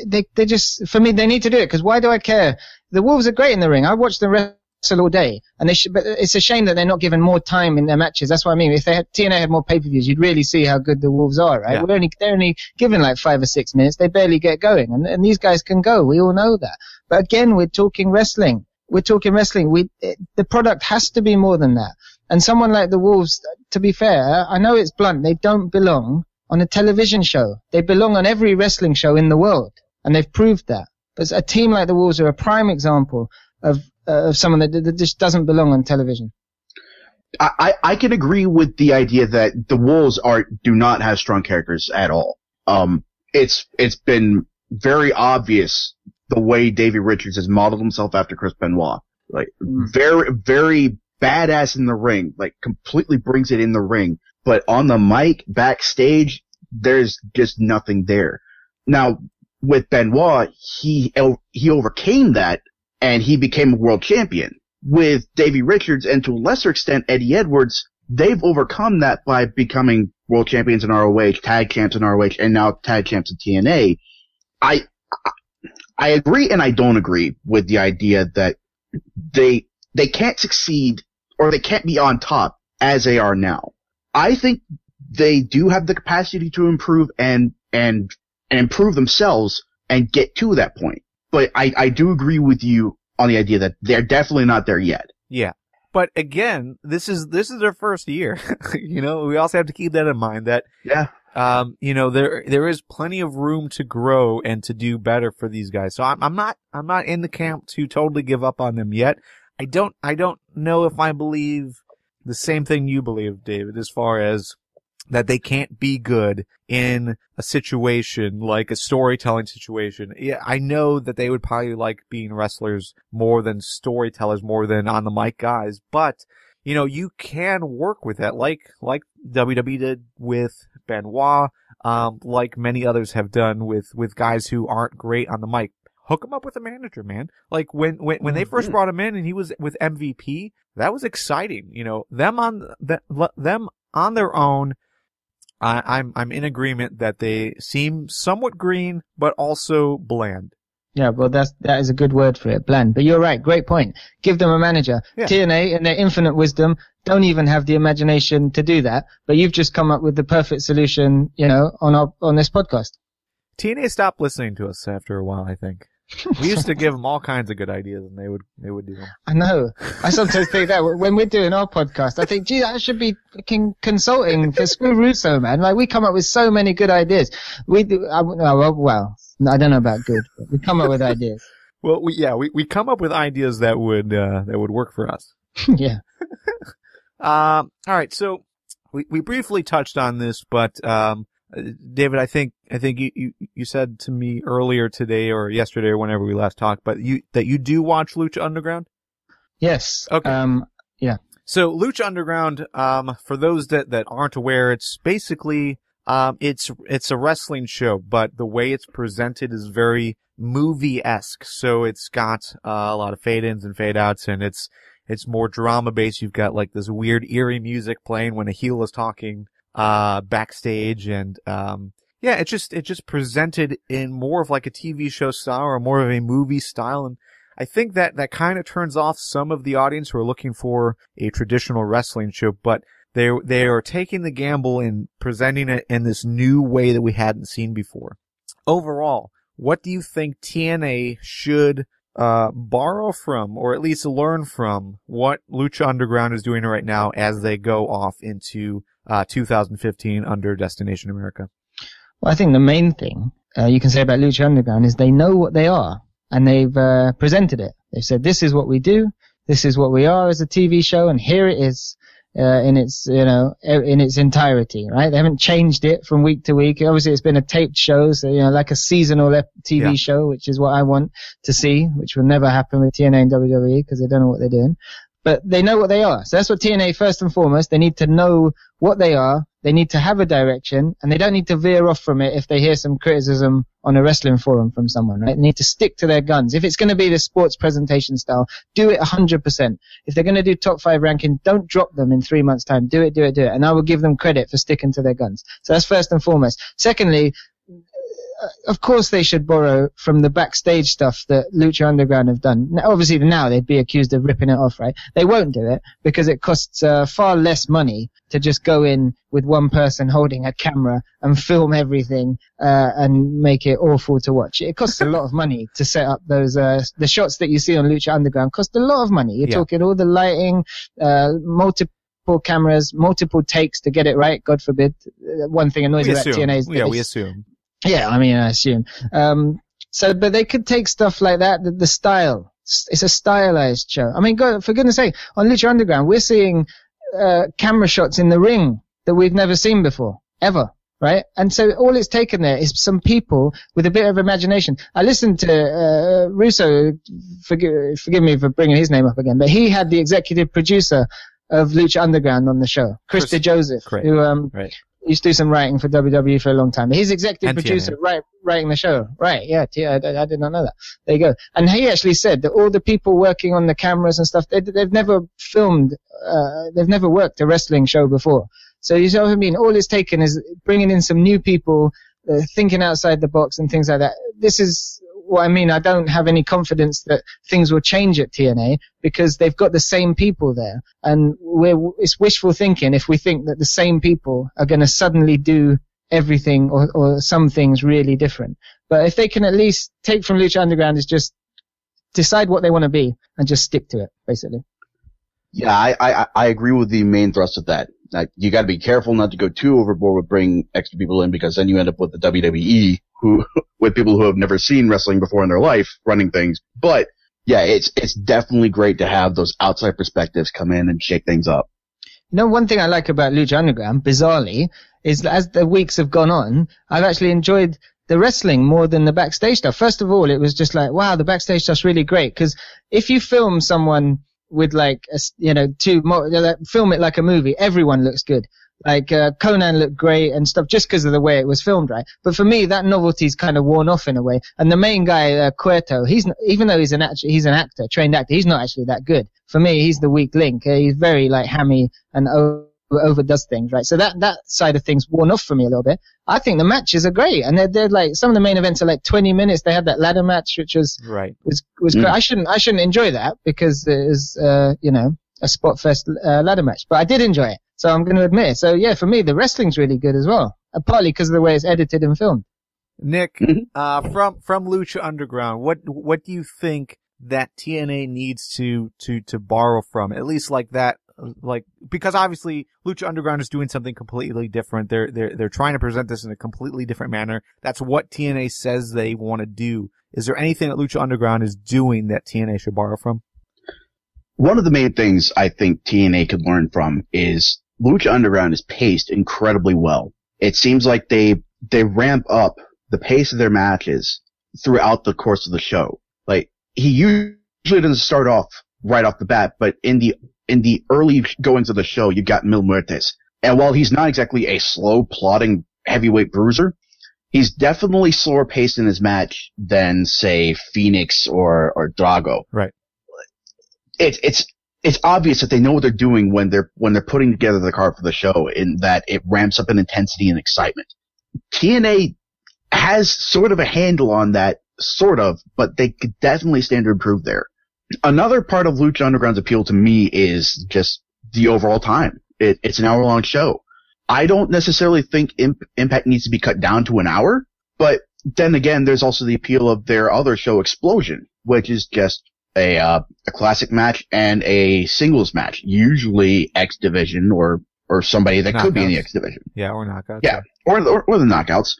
they just, for me, they need to do it, because why do I care? The Wolves are great in the ring. I watched them wrestle wrestle all day, and but it's a shame that they're not given more time in their matches. That's what I mean. If TNA had more pay-per-views, you'd really see how good the Wolves are, right? Yeah. They're only given like 5 or 6 minutes. They barely get going, and these guys can go. We all know that. But again, we're talking wrestling. The product has to be more than that. And someone like the Wolves, to be fair, I know it's blunt, they don't belong on a television show. They belong on every wrestling show in the world, and they've proved that. But a team like the Wolves are a prime example of someone that just doesn't belong on television. I can agree with the idea that the Wolves do not have strong characters at all. It's been very obvious the way Davey Richards has modeled himself after Chris Benoit. Like, very, very badass in the ring, like completely brings it in the ring. But on the mic, backstage, there's just nothing there. Now, with Benoit, he overcame that, and he became a world champion. With Davey Richards, and to a lesser extent Eddie Edwards, they've overcome that by becoming world champions in ROH, tag champs in ROH, and now tag champs in TNA. I agree and I don't agree with the idea that they can't succeed or they can't be on top as they are now. I think they do have the capacity to improve and improve themselves and get to that point. But I do agree with you on the idea that they're definitely not there yet. Yeah. But again, this is their first year. We also have to keep that in mind that, there is plenty of room to grow and to do better for these guys. So I'm not in the camp to totally give up on them yet. I don't know if I believe the same thing you believe, David, as far as that they can't be good in a situation like a storytelling situation. Yeah, I know that they would probably like being wrestlers more than storytellers, more than on the mic guys, but you can work with that, like WWE did with Benoit, like many others have done with guys who aren't great on the mic. Hook him up with a manager, man. Like when they first brought him in and he was with MVP, that was exciting. Them on their own. I'm in agreement that they seem somewhat green, but also bland. Yeah, well, that is a good word for it, bland. But you're right, great point. Give them a manager. Yeah. TNA, in their infinite wisdom, don't even have the imagination to do that. But you've just come up with the perfect solution, on this podcast. TNA stopped listening to us after a while, I think. We used to give them all kinds of good ideas, and they would do them. I know. I sometimes think that when we're doing our podcast, I think, gee, I should be consulting for Screw Russo, man. Like, we come up with so many good ideas. We do. I don't know about good, but we come up with ideas. Well, we come up with ideas that would work for us. Yeah. All right. So we briefly touched on this, but David, I think you said to me earlier today or yesterday or whenever we last talked, but that you do watch Lucha Underground? Yes. Okay. Yeah. So Lucha Underground, for those that aren't aware, it's basically it's a wrestling show, but the way it's presented is very movie-esque. So it's got a lot of fade-ins and fade-outs, and it's more drama-based. You've got like this weird eerie music playing when a heel is talking backstage, and it's just presented in more of like a TV show style or more of a movie style, and I think that kind of turns off some of the audience who are looking for a traditional wrestling show, but they are taking the gamble in presenting it in this new way that we hadn't seen before. Overall, what do you think TNA should borrow from, or at least learn from, what Lucha Underground is doing right now as they go off into 2015 under Destination America? Well, I think the main thing you can say about Lucha Underground is they know what they are, and they've presented it. They've said, this is what we do, this is what we are as a TV show, and here it is in its entirety, right? They haven't changed it from week to week. Obviously, it's been a taped show, so, like a seasonal TV show, which is what I want to see, which will never happen with TNA and WWE because they don't know what they're doing. But they know what they are. So that's what TNA, first and foremost, they need to know what they are. They need to have a direction, and they don't need to veer off from it if they hear some criticism on a wrestling forum from someone, right? They need to stick to their guns. If it's going to be the sports presentation style, do it 100%. If they're going to do top 5 ranking, don't drop them in 3 months' time. Do it. And I will give them credit for sticking to their guns. So that's first and foremost. Secondly, of course they should borrow from the backstage stuff that Lucha Underground have done. Now, obviously now they'd be accused of ripping it off, right? They won't do it because it costs far less money to just go in with one person holding a camera and film everything and make it awful to watch. It costs a lot of money to set up those the shots that you see on Lucha Underground cost a lot of money. You're talking all the lighting, multiple cameras, multiple takes to get it right, God forbid. One thing annoys me about TNA is we assume. Yeah, I mean, I assume. But they could take stuff like that, the style. It's a stylized show. I mean, God, for goodness sake, on Lucha Underground, we're seeing camera shots in the ring that we've never seen before, ever, right? And so all it's taken there is some people with a bit of imagination. I listened to Russo, forgive me for bringing his name up again, but he had the executive producer of Lucha Underground on the show, Chris DeJoseph, who used to do some writing for WWE for a long time. He's executive And producer, writing the show. Right, yeah, I did not know that. There you go. And he actually said that all the people working on the cameras and stuff, they've never filmed, they've never worked a wrestling show before. So you know what I mean? All it's taken is bringing in some new people, thinking outside the box and things like that. This is what I mean. I don't have any confidence that things will change at TNA because they've got the same people there. And it's wishful thinking if we think that the same people are going to suddenly do everything or some things really different. But if they can at least take from Lucha Underground is just decide what they want to be and just stick to it, basically. Yeah, I agree with the main thrust of that. You got to be careful not to go too overboard with bringing extra people in because then you end up with the WWE with people who have never seen wrestling before in their life running things. But yeah, it's definitely great to have those outside perspectives come in and shake things up. You know, one thing I like about Lucha Underground, bizarrely, is that as the weeks have gone on, I've actually enjoyed the wrestling more than the backstage stuff. First of all, it was just like, wow, the backstage stuff's really great. Because if you film someone with like, film it like a movie, everyone looks good. Like, Conan looked great and stuff just because of the way it was filmed, right? But for me, that novelty's kind of worn off in a way. And the main guy, Cueto, even though he's an actor, trained actor, he's not actually that good. For me, he's the weak link. He's very like hammy and overdoes things, right? So that side of things worn off for me a little bit. I think the matches are great, and they're like some of the main events are like 20 minutes. They had that ladder match, which was great. I shouldn't enjoy that because it is a spot fest ladder match, but I did enjoy it, so I'm going to admit it. So yeah, for me, the wrestling's really good as well, partly because of the way it's edited and filmed. Nick, from Lucha Underground, what do you think that TNA needs to borrow from, at least like that? Like, because obviously Lucha Underground is doing something completely different. They're trying to present this in a completely different manner. That's what TNA says they want to do. Is there anything that Lucha Underground is doing that TNA should borrow from? One of the main things I think TNA could learn from is Lucha Underground is paced incredibly well. It seems like they ramp up the pace of their matches throughout the course of the show. Like, he usually doesn't start off right off the bat, but in the early goings of the show, you got Mil Muertes. And while he's not exactly a slow, plodding heavyweight bruiser, he's definitely slower paced in his match than, say, Phoenix or Drago. Right. It's obvious that they know what they're doing when they're putting together the card for the show, in that it ramps up in intensity and excitement. TNA has sort of a handle on that, but they could definitely stand to improve there. Another part of Lucha Underground's appeal to me is just the overall time. It's an hour-long show. I don't necessarily think Impact needs to be cut down to an hour, but then again, there's also the appeal of their other show, Explosion, which is just a classic match and a singles match, usually X Division or somebody that could be in the X Division. Yeah, or knockouts. Yeah, or the knockouts.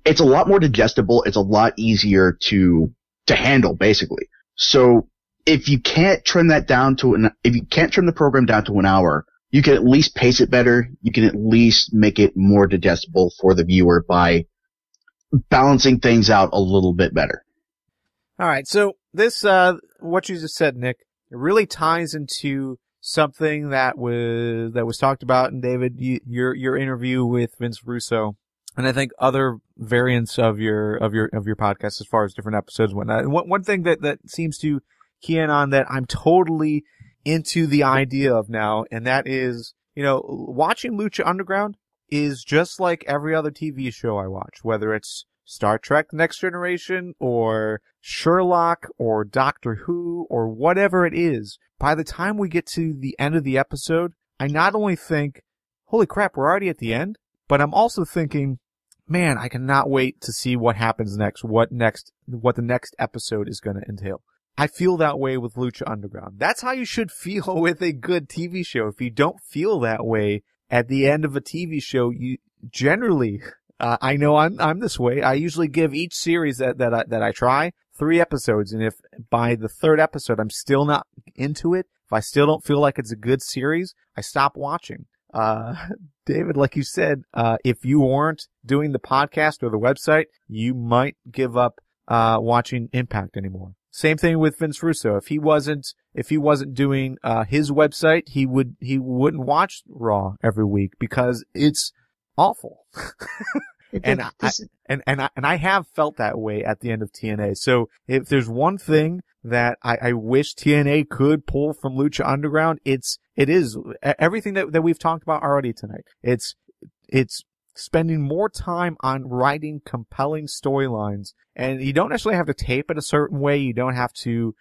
It's a lot more digestible. It's a lot easier to handle, basically. So if you can't trim the program down to an hour, you can at least pace it better. You can at least make it more digestible for the viewer by balancing things out a little bit better. All right. So this, what you just said, Nick, it really ties into something that was talked about in David, your interview with Vince Russo. And I think other variants of your podcast as far as different episodes and whatnot. And one thing that seems to key in on that I'm totally into the idea of now, and that is, watching Lucha Underground is just like every other TV show I watch, whether it's Star Trek: The Next Generation or Sherlock or Doctor Who or whatever it is, by the time we get to the end of the episode, I not only think, holy crap, we're already at the end, but I'm also thinking, man, I cannot wait to see what happens next, what the next episode is going to entail. I feel that way with Lucha Underground. That's how you should feel with a good TV show. If you don't feel that way at the end of a TV show, you generally, I know I'm this way. I usually give each series that I try 3 episodes. And if by the 3rd episode I'm still not into it, if I still don't feel like it's a good series, I stop watching. David, like you said, if you weren't doing the podcast or the website, you might give up, watching Impact anymore. Same thing with Vince Russo. If he wasn't doing, his website, he wouldn't watch Raw every week because it's awful. And I have felt that way at the end of TNA. So if there's one thing that I wish TNA could pull from Lucha Underground, it is everything that we've talked about already tonight. It's spending more time on writing compelling storylines. And you don't necessarily have to tape it a certain way. You don't have to,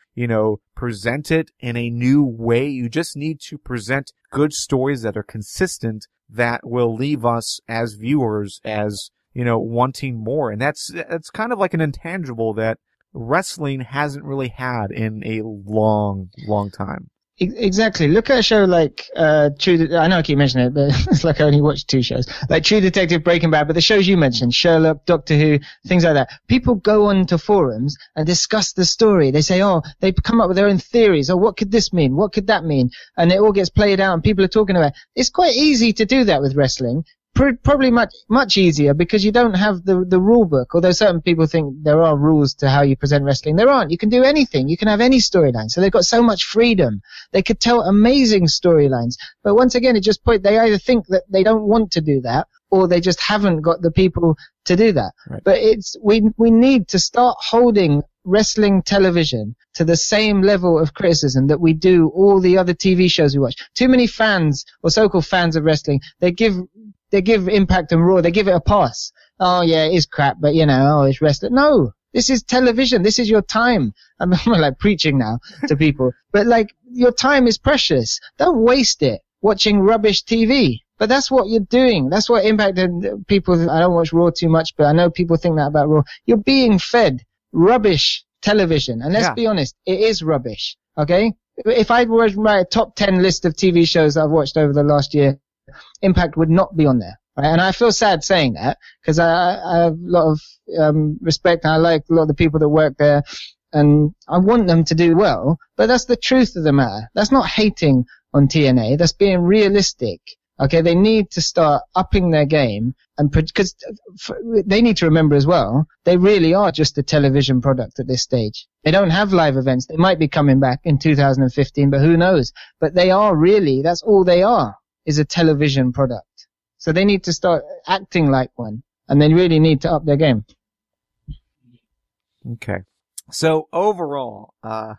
present it in a new way. You just need to present good stories that are consistent, that will leave us as viewers as, wanting more. And that's kind of like an intangible that wrestling hasn't really had in a long, long time. Exactly. Look at a show like I know I keep mentioning it, but it's like I only watched 2 shows. Like True Detective, Breaking Bad, but the shows you mentioned, Sherlock, Doctor Who, things like that. People go onto forums and discuss the story. They say, they come up with their own theories. What could this mean? What could that mean? And it all gets played out and people are talking about it. It's quite easy to do that with wrestling. Probably much easier because you don't have the rule book, although certain people think there are rules to how you present wrestling. There aren't. You can do anything. You can have any storyline. So they've got so much freedom. They could tell amazing storylines. But once again, they either think that they don't want to do that or they just haven't got the people to do that. Right. But we need to start holding wrestling television to the same level of criticism that we do all the other TV shows we watch. Too many fans or so-called fans of wrestling, they give Impact and Raw, they give it a pass. Oh yeah, it is crap, but it's wrestling. No, this is television. This is your time. I'm like preaching now to people, but like your time is precious. Don't waste it watching rubbish TV. But that's what you're doing. That's what Impact and people, I don't watch Raw too much, but I know people think that about Raw. You're being fed rubbish television. And let's be honest, it is rubbish. Okay? If I were to write a top 10 list of TV shows that I've watched over the last year, Impact would not be on there. Right? And I feel sad saying that because I have a lot of respect and I like a lot of the people that work there and I want them to do well, but that's the truth of the matter. That's not hating on TNA. That's being realistic. Okay, they need to start upping their game and because they need to remember as well, they really are just a television product at this stage. They don't have live events. They might be coming back in 2015, but who knows? But they are really, that's all they are, is a television product. So they need to start acting like one and they really need to up their game. Okay. So overall, I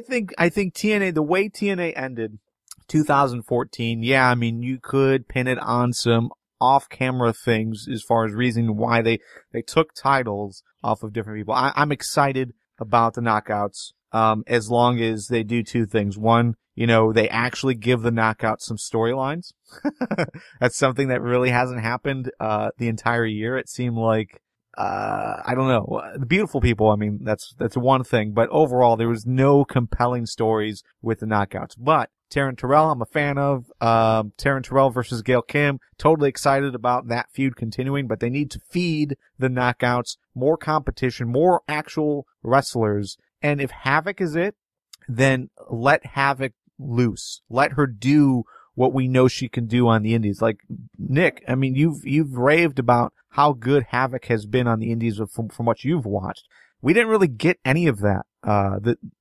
think TNA, the way TNA ended 2014, you could pin it on some off-camera things as far as reason why they took titles off of different people. I'm excited about the knockouts, as long as they do 2 things. One, they actually give the knockouts some storylines. That's something that really hasn't happened, the entire year. It seemed like, I don't know. The beautiful people, that's one thing, but overall there was no compelling stories with the knockouts. But Taryn Terrell, I'm a fan of. Taryn Terrell versus Gail Kim. Totally excited about that feud continuing, but they need to feed the knockouts more competition, more actual wrestlers. And if Havoc is it, then let Havoc loose. Let her do what we know she can do on the indies. Like Nick, you've raved about how good Havoc has been on the indies from what you've watched. We didn't really get any of that,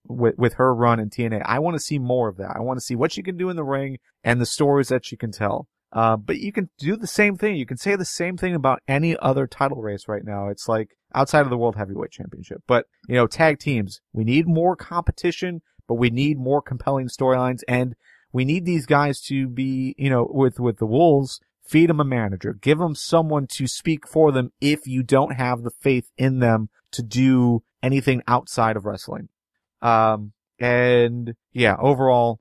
with her run in TNA. I want to see more of that. I want to see what she can do in the ring and the stories that she can tell. But you can do the same thing. You can say the same thing about any other title race right now. It's like outside of the World Heavyweight Championship. But, tag teams, we need more competition, but we need more compelling storylines. And we need these guys to be, with the Wolves, feed them a manager, give them someone to speak for them if you don't have the faith in them to do anything outside of wrestling. And yeah, overall,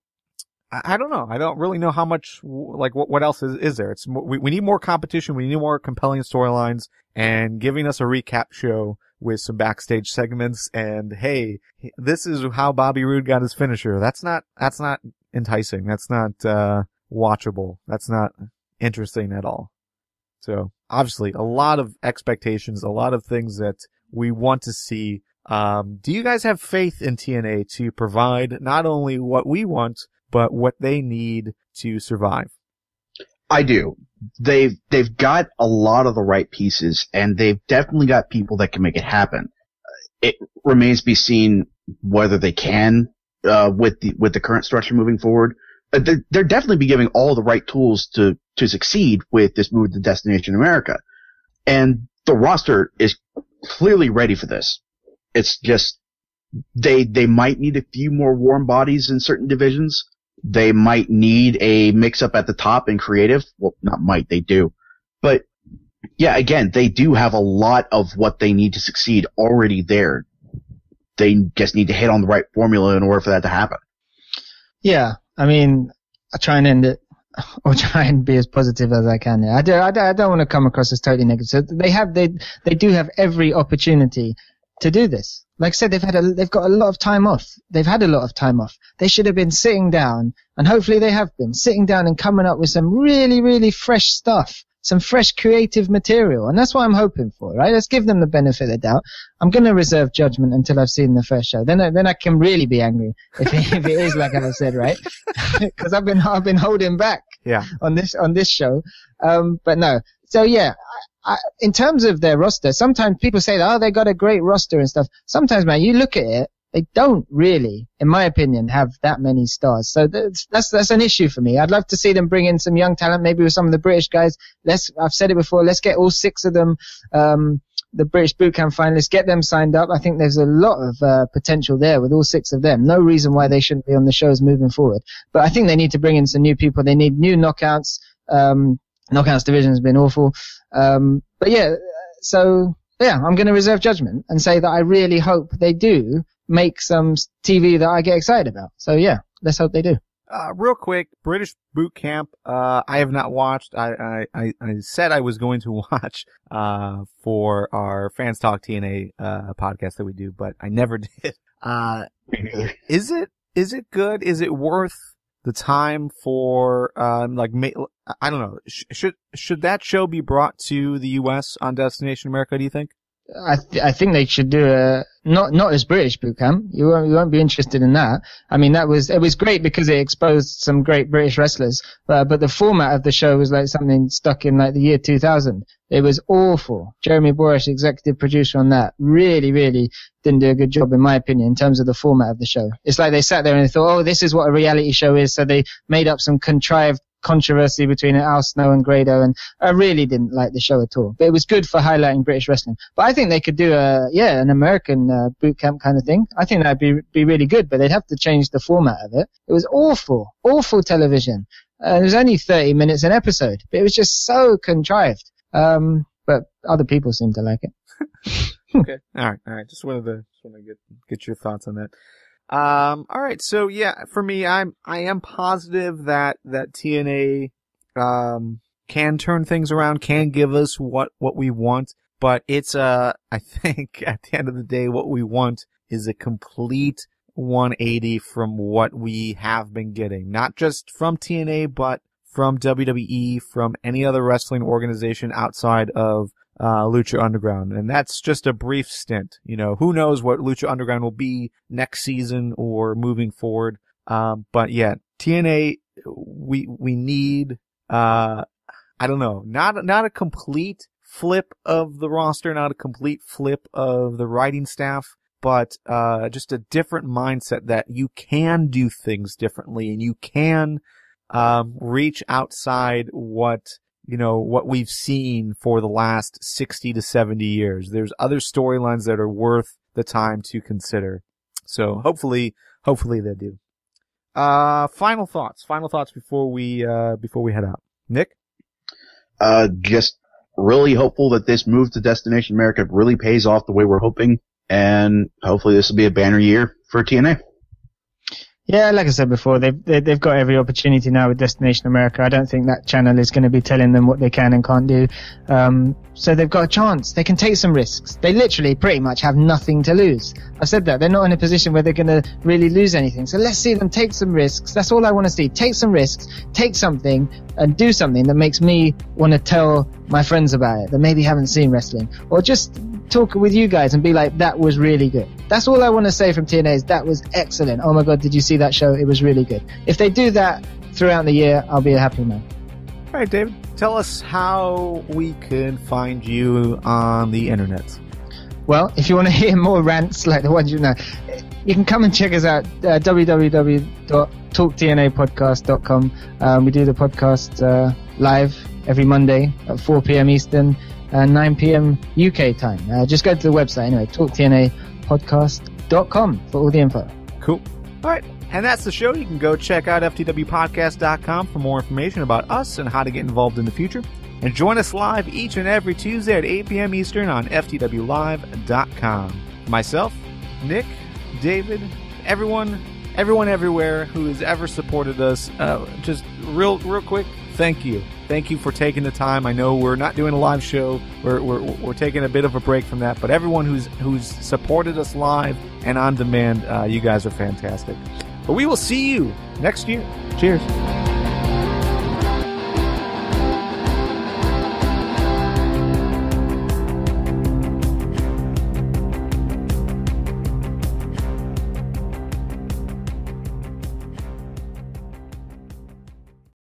I don't know. I don't really know how much, like, what else is there? We need more competition. We need more compelling storylines, and giving us a recap show with some backstage segments. And hey, this is how Bobby Roode got his finisher. That's not enticing. That's not, watchable. That's not interesting at all. So obviously a lot of expectations, a lot of things that we want to see. Do you guys have faith in TNA to provide not only what we want, but what they need to survive? I do. They've got a lot of the right pieces, and they've definitely got people that can make it happen. It remains to be seen whether they can, with the current structure moving forward. They're definitely be giving all the right tools to succeed with this move to Destination America. And the roster is clearly ready for this. It's just, they might need a few more warm bodies in certain divisions. They might need a mix up at the top in creative. Well, not might, they do. But yeah, again, they do have a lot of what they need to succeed already there. They just need to hit on the right formula in order for that to happen. Yeah, I mean, I try and end it, or try and be as positive as I can. I don't want to come across as totally negative. So they do have every opportunity to do this. Like I said, they've got a lot of time off. They've had a lot of time off. They should have been sitting down, and hopefully they have been sitting down and coming up with some really, really fresh stuff, some fresh creative material. And that's what I'm hoping for, right? Let's give them the benefit of the doubt. I'm going to reserve judgment until I've seen the first show. Then I can really be angry if it is like I said, right? Because I've been holding back. Yeah. On this show. But no. So yeah, in terms of their roster, sometimes people say, oh, they got a great roster and stuff. Sometimes, man, you look at it, they don't really, in my opinion, have that many stars. So that's an issue for me. I'd love to see them bring in some young talent, maybe with some of the British guys. I've said it before, let's get all 6 of them, the British Bootcamp finalists, get them signed up. I think there's a lot of potential there with all 6 of them. No reason why they shouldn't be on the shows moving forward. But I think they need to bring in some new people. They need new knockouts. Knockouts division has been awful. But yeah, so yeah, I'm going to reserve judgment and say that I really hope they do make some TV that I get excited about. So yeah, let's hope they do. Real quick, British Boot Camp, I have not watched. I said I was going to watch, for our Fans Talk TNA, podcast that we do, but I never did. Is it good? Is it worth the time for, I don't know. Should that show be brought to the U.S. on Destination America, do you think? I think they should do not as British boot camp. You won't be interested in that. I mean, it was great because it exposed some great British wrestlers. But the format of the show was like something stuck in like the year 2000. It was awful. Jeremy Borish, executive producer on that, really, really didn't do a good job in my opinion in terms of the format of the show. It's like they sat there and they thought, oh, this is what a reality show is. So they made up some contrived controversy between Al Snow and Grado, and I really didn't like the show at all. But it was good for highlighting British wrestling. But I think they could do an American boot camp kind of thing. I think that'd be really good, but they'd have to change the format of it. It was awful television. It was only 30 minutes an episode, but it was just so contrived. But other people seem to like it. Okay. All right. Just wanted to get your thoughts on that. All right. So yeah, for me, I am positive that TNA, can turn things around, can give us what we want, but it's, I think at the end of the day, what we want is a complete 180 from what we have been getting, not just from TNA, but from WWE, from any other wrestling organization outside of Lucha Underground. And that's just a brief stint. You know, who knows what Lucha Underground will be next season or moving forward. But yeah, TNA, we need, I don't know, not a complete flip of the roster, not a complete flip of the writing staff, but, just a different mindset that you can do things differently and you can, reach outside what we've seen for the last 60 to 70 years. There's other storylines that are worth the time to consider. So hopefully they do. Final thoughts before we head out. Nick? Just really hopeful that this move to Destination America really pays off the way we're hoping, and hopefully this will be a banner year for TNA. Yeah, like I said before, they've got every opportunity now with Destination America. I don't think that channel is going to be telling them what they can and can't do. So they've got a chance. They can take some risks. They literally pretty much have nothing to lose. I said that. They're not in a position where they're going to really lose anything. So let's see them take some risks. That's all I want to see. Take some risks, take something, and do something that makes me want to tell my friends about it that maybe haven't seen wrestling. Or just talk with you guys and be like, that was really good. That's all I want to say from TNA is that was excellent. Oh my God, did you see that show? It was really good. If they do that throughout the year, I'll be a happy man. All right, David, tell us how we can find you on the internet. Well, if you want to hear more rants like the ones you know, you can come and check us out, www.talktnapodcast.com. We do the podcast live every Monday at 4 p.m. Eastern and 9 p.m. UK time. Just go to the website anyway, talktnapodcast.com for all the info. Cool. All right. And that's the show. You can go check out FTWpodcast.com for more information about us and how to get involved in the future. And join us live each and every Tuesday at 8 p.m. Eastern on FTWlive.com. Myself, Nick, David, everyone everywhere who has ever supported us, just real quick, thank you. Thank you for taking the time. I know we're not doing a live show. We're taking a bit of a break from that. But everyone who's supported us live and on demand, you guys are fantastic. But we will see you next year. Cheers.